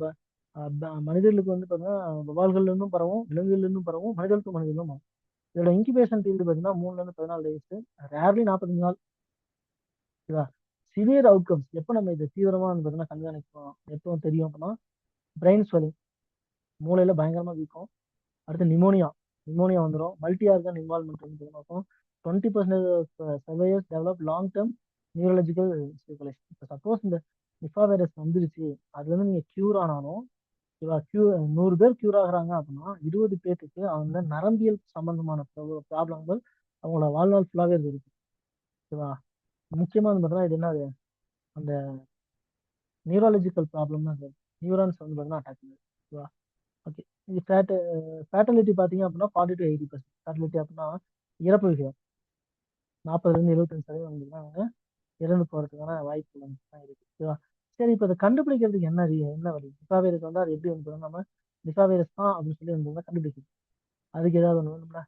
அப்ப மனிதர்களுக்கு வந்து பார்த்தீங்கன்னா வவால்கள்ல இருந்தும் பரவும், விலங்குகள்ல இருந்தும் பரவும், மனிதர்கள் டு மனிதர்களும் பரவும். இதோட இன்குபேஷன் பீரியட் பார்த்தீங்கன்னா 3ல இருந்து 14 டேஸ், ரேர்லி 45 நாள். ஓகேவா? சிவியர் அவுட்கம்ஸ் எப்போ நம்ம இதை தீவிரமா வந்து பார்த்தீங்கன்னா கண்காணிப்போம், எப்போ தெரியும் அப்படின்னா பிரெயின் ஸ்வெல்லிங், மூளையில பயங்கரமா வீக்கம். அடுத்து நிமோனியா, நிமோனியா வந்துடும். மல்டி ஆர்கன் இன்வால்மெண்ட் வந்து பார்க்கும். 20% survivors develop long term neurological speculation. இப்போ சப்போஸ் இந்த நிஃபா வைரஸ் வந்துருச்சு, அதுல இருந்து நீங்க கியூர் ஆனாலும், ஓகேவா, 100 பேர் கியூர் ஆகுறாங்க அப்படின்னா 20 பேருக்கு அவங்க நரம்பியல் சம்பந்தமான ப்ராப்ளங்கள் அவங்களோட வாழ்நாள் ஃபுல்லாவே இருக்கு. ஓகேவா? முக்கியமா வந்து பார்த்தீங்கன்னா இது என்னது, அந்த நியூரலஜிக்கல் ப்ராப்ளம் தான், நியூரான்ஸ் வந்து பார்த்தீங்கன்னா அட்டாக் பண்ணுது. ஓகேவா? ஓகே. இது ஃபேட்டலிட்டி பார்த்தீங்க அப்படின்னா 40 to 80%. ஃபேட்டலிட்டி அப்படின்னா இறப்பு விகிதம் 40ல இருந்து 75% வந்து அவங்க இறந்து போறதுக்கான வாய்ப்பு வந்து இருக்கு. ஓகேவா? சரி, இப்போ அதை கண்டுபிடிக்கிறதுக்கு என்ன வழி? நிபா வைரஸ் வந்து அது எப்படி வந்து நம்ம நிபா வைரஸ் தான் அப்படின்னு சொல்லி வந்து கண்டுபிடிக்குது. அதுக்கு ஏதாவது ஒன்று வேணும்ல.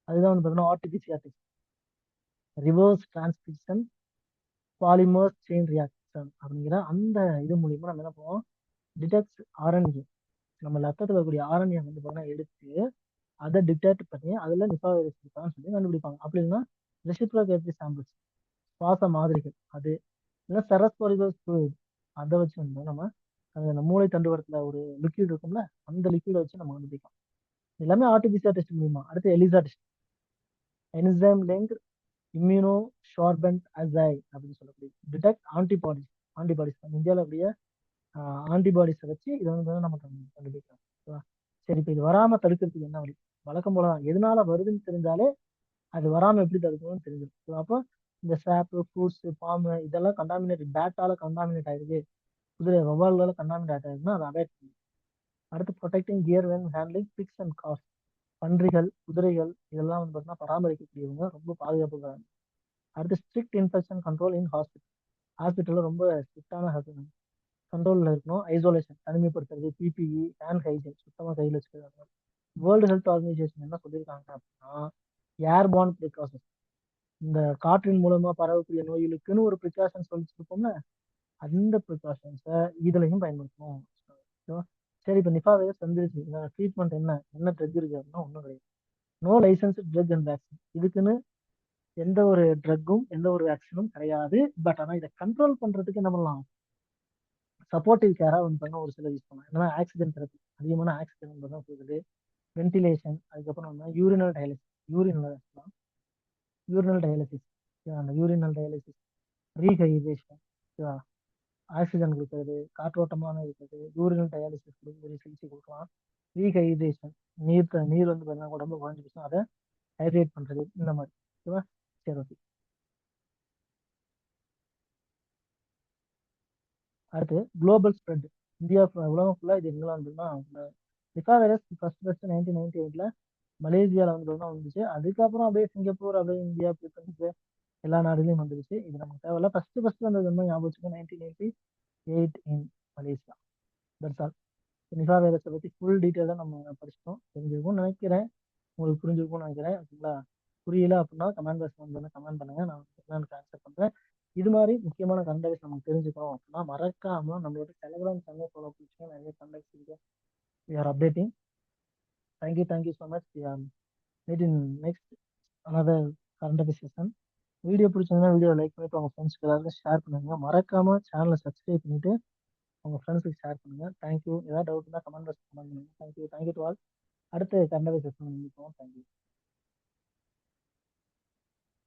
அதுதான் வந்து பார்த்தீங்கன்னா RTPCR test, reverse transcription polymer chain reaction அப்படிங்கிற அந்த இது மூலியமா நம்ம என்ன பண்ணுவோம், டிடெக்ட் ஆர்என்ஏ, நம்ம ரத்தத்தில் இருக்கக்கூடிய ஆர்என்ஏ வந்து பார்த்தீங்கன்னா எடுத்து அதை டிடெக்ட் பண்ணி அதில் நிபா வைரஸ் இருக்கான்னு சொல்லி கண்டுபிடிப்பாங்க. அப்படி இல்லைன்னா ரெசிப்ரோகேட்டரி சாம்பிள்ஸ், சுவாச மாதிரிகள், அது இல்லை செரஸ்பொரிகல் ஃப்ளூயிட், அதை வச்சு வந்து நம்ம அந்த மூளை தண்டுவடத்துல ஒரு லிக்விட் இருக்கும்ல, அந்த லிக்விடை வச்சு நம்ம கண்டுபிடிக்கலாம். எல்லாமே ஆர்டிபிசிஆர் டெஸ்ட் மூலியமா. அடுத்து ELISA test, enzyme link immunosorbent assay அப்படின்னு சொல்லக்கூடிய டிடெக்ட் ஆன்டிபாடிஸ். ஆன்டிபாடிஸ் இந்தியாவில் அப்படியே ஆன்டிபாடிஸை வச்சு இதை வந்து நம்ம கண்டுபிடிக்கலாம். ஓகேவா? சரி, இப்போ இது வராம தடுக்கிறதுக்கு என்ன வழி? வழக்கம் போல தான், எதனால வருதுன்னு தெரிஞ்சாலே அது வராம எப்படி தடுக்கணும்னு தெரிஞ்சிடும். அப்போ இந்த சாப்பு, ஃப்ரூட்ஸ், பாம்பு இதெல்லாம் கண்டாமினேட், பேட்டால கண்டாமினேட் ஆயிருக்கு, குதிரை வவால்களால கண்டாமினேட் ஆயிருக்குன்னா அதை அவாய்ட் பண்ணணும். அடுத்து protecting gear when handling pigs and cars, பன்றிகள், குதிரைகள் இதெல்லாம் வந்து பார்த்தீங்கன்னா பராமரிக்கக்கூடியவங்க ரொம்ப பாதுகாப்பு. அடுத்து strict infection control in hospital, ஹாஸ்பிட்டலில் ரொம்ப ஸ்ட்ரிக்டான கண்ட்ரோலில் இருக்கணும். ஐசோலேஷன், தனிமைப்படுத்துறது, பிபிஇ, ஹேண்ட் ஹைஜீன், சுத்தமாக கையில் வச்சுக்கிறாங்க. வேர்ல்டு ஹெல்த் ஆர்கனைசேஷன் என்ன சொல்லியிருக்காங்க அப்படின்னா ஏர்பார்ன் ப்ரிகாஷன்ஸ், இந்த காற்றின் மூலமா பரவக்கூடிய நோய்களுக்குன்னு ஒரு ப்ரிகாஷன்ஸ் சொல்லிச்சிருப்போம்ல, அந்த ப்ரிகாஷன்ஸை இதுலையும் பயன்படுத்தணும். ஓகேவா? சரி, இப்போ நிபா வைரஸ் வந்துருச்சு, இதோட ட்ரீட்மெண்ட் என்ன, என்ன ட்ரக் இருக்கு அப்படின்னா ஒன்றும் கிடையாது. No licence drug and vaccine, இதுக்குன்னு எந்த ஒரு ட்ரக்கும் எந்த ஒரு வேக்சினும் கிடையாது. பட் ஆனால் இதை கண்ட்ரோல் பண்றதுக்கு என்ன பண்ணலாம், சப்போர்ட்டிவ் கேரா வந்து பண்ண ஒரு சிலர் யூஸ் பண்ணலாம். என்னன்னா ஆக்சிஜன் தெரப்பி, அதிகமான ஆக்சிஜன் தான் போகுது, வென்டிலேஷன், அதுக்கப்புறம் வந்து யூரினல் டயாலிசிஸ், யூரினல் டயாலிசிஸ், அந்த யூரினல் டயாலிசிஸ், ரீஹைட்ரேஷன், ஆக்சிஜன் கொடுக்கறது, காற்றோட்டமான இருக்கிறது, யூரினல் டயாலிசிஸ் கொடுக்கறது, சிகிச்சை கொடுக்கலாம். ரீஹைட்ரேஷன், நீர் வந்து பார்த்தீங்கன்னா உடம்பு குறைஞ்சிருச்சுன்னா அதை ஹைட்ரேட் பண்றது, இந்த மாதிரி. ஓகேவா? சரி, ஓகே. அடுத்து குளோபல் ஸ்ப்ரெட், இந்தியா உலகம் ஃபுல்லா இது எங்கெல்லாம் இருந்ததுன்னா, நிபா வைரஸ் ஃபர்ஸ்ட் 1998ல மலேசியாவில் வந்து வந்துச்சு. அதுக்கப்புறம் அப்படியே சிங்கப்பூர், அப்படியே இந்தியா, பிலிப்பைன்ஸ், எல்லா நாடுகளையும் வந்துருச்சு. இது நமக்கு தேவையில்ல. ஃபர்ஸ்ட் வந்தது வந்து ஞாபகம் வச்சுக்கோ, 1998 in Malaysia. That's all. Nipah வைரஸை பற்றி ஃபுல் டீட்டெயிலாக நம்ம படிச்சிட்டோம், தெரிஞ்சிருக்கும்னு நினைக்கிறேன். உங்களுக்கு புரிஞ்சிருக்கும்னு நினைக்கிறேன். ஓகேங்களா? புரியல அப்படின்னா கமெண்ட் பாக்ஸ் வந்து கமெண்ட் பண்ணுங்க, நான் என்னன்னு ஆன்சர் பண்றேன். இது மாதிரி முக்கியமான கண்டக்ட்ஸ் நமக்கு தெரிஞ்சுக்கணும் அப்படின்னா மறக்காம நம்மளோட டெலிகிராம் சேனல் ஃபாலோ பண்ணிச்சுன்னா நிறைய கண்டக்ட்ஸ் இருக்கு. We are updating. Thank you so much. We are meeting next another current affairs session. Video பிடிச்சிருந்தா வீடியோ லைக் பண்ணிட்டு உங்க ஃப்ரெண்ட்ஸ்க்கு எல்லாருக்கும் ஷேர் பண்ணுங்க. மறக்காம சேனலை சப்ஸ்கிரைப் பண்ணிட்டு உங்க ஃப்ரெண்ட்ஸுக்கு ஷேர் பண்ணுங்க. தேங்க்யூ. ஏதாவது டவுட் இருந்தால் கமெண்ட் பாக்ஸ் கமெண்ட் பண்ணுங்க. Thank you to all. அடுத்த கரண்ட் அஃபேர்ஸ் செஷன் முடிப்போம். தேங்க்யூ.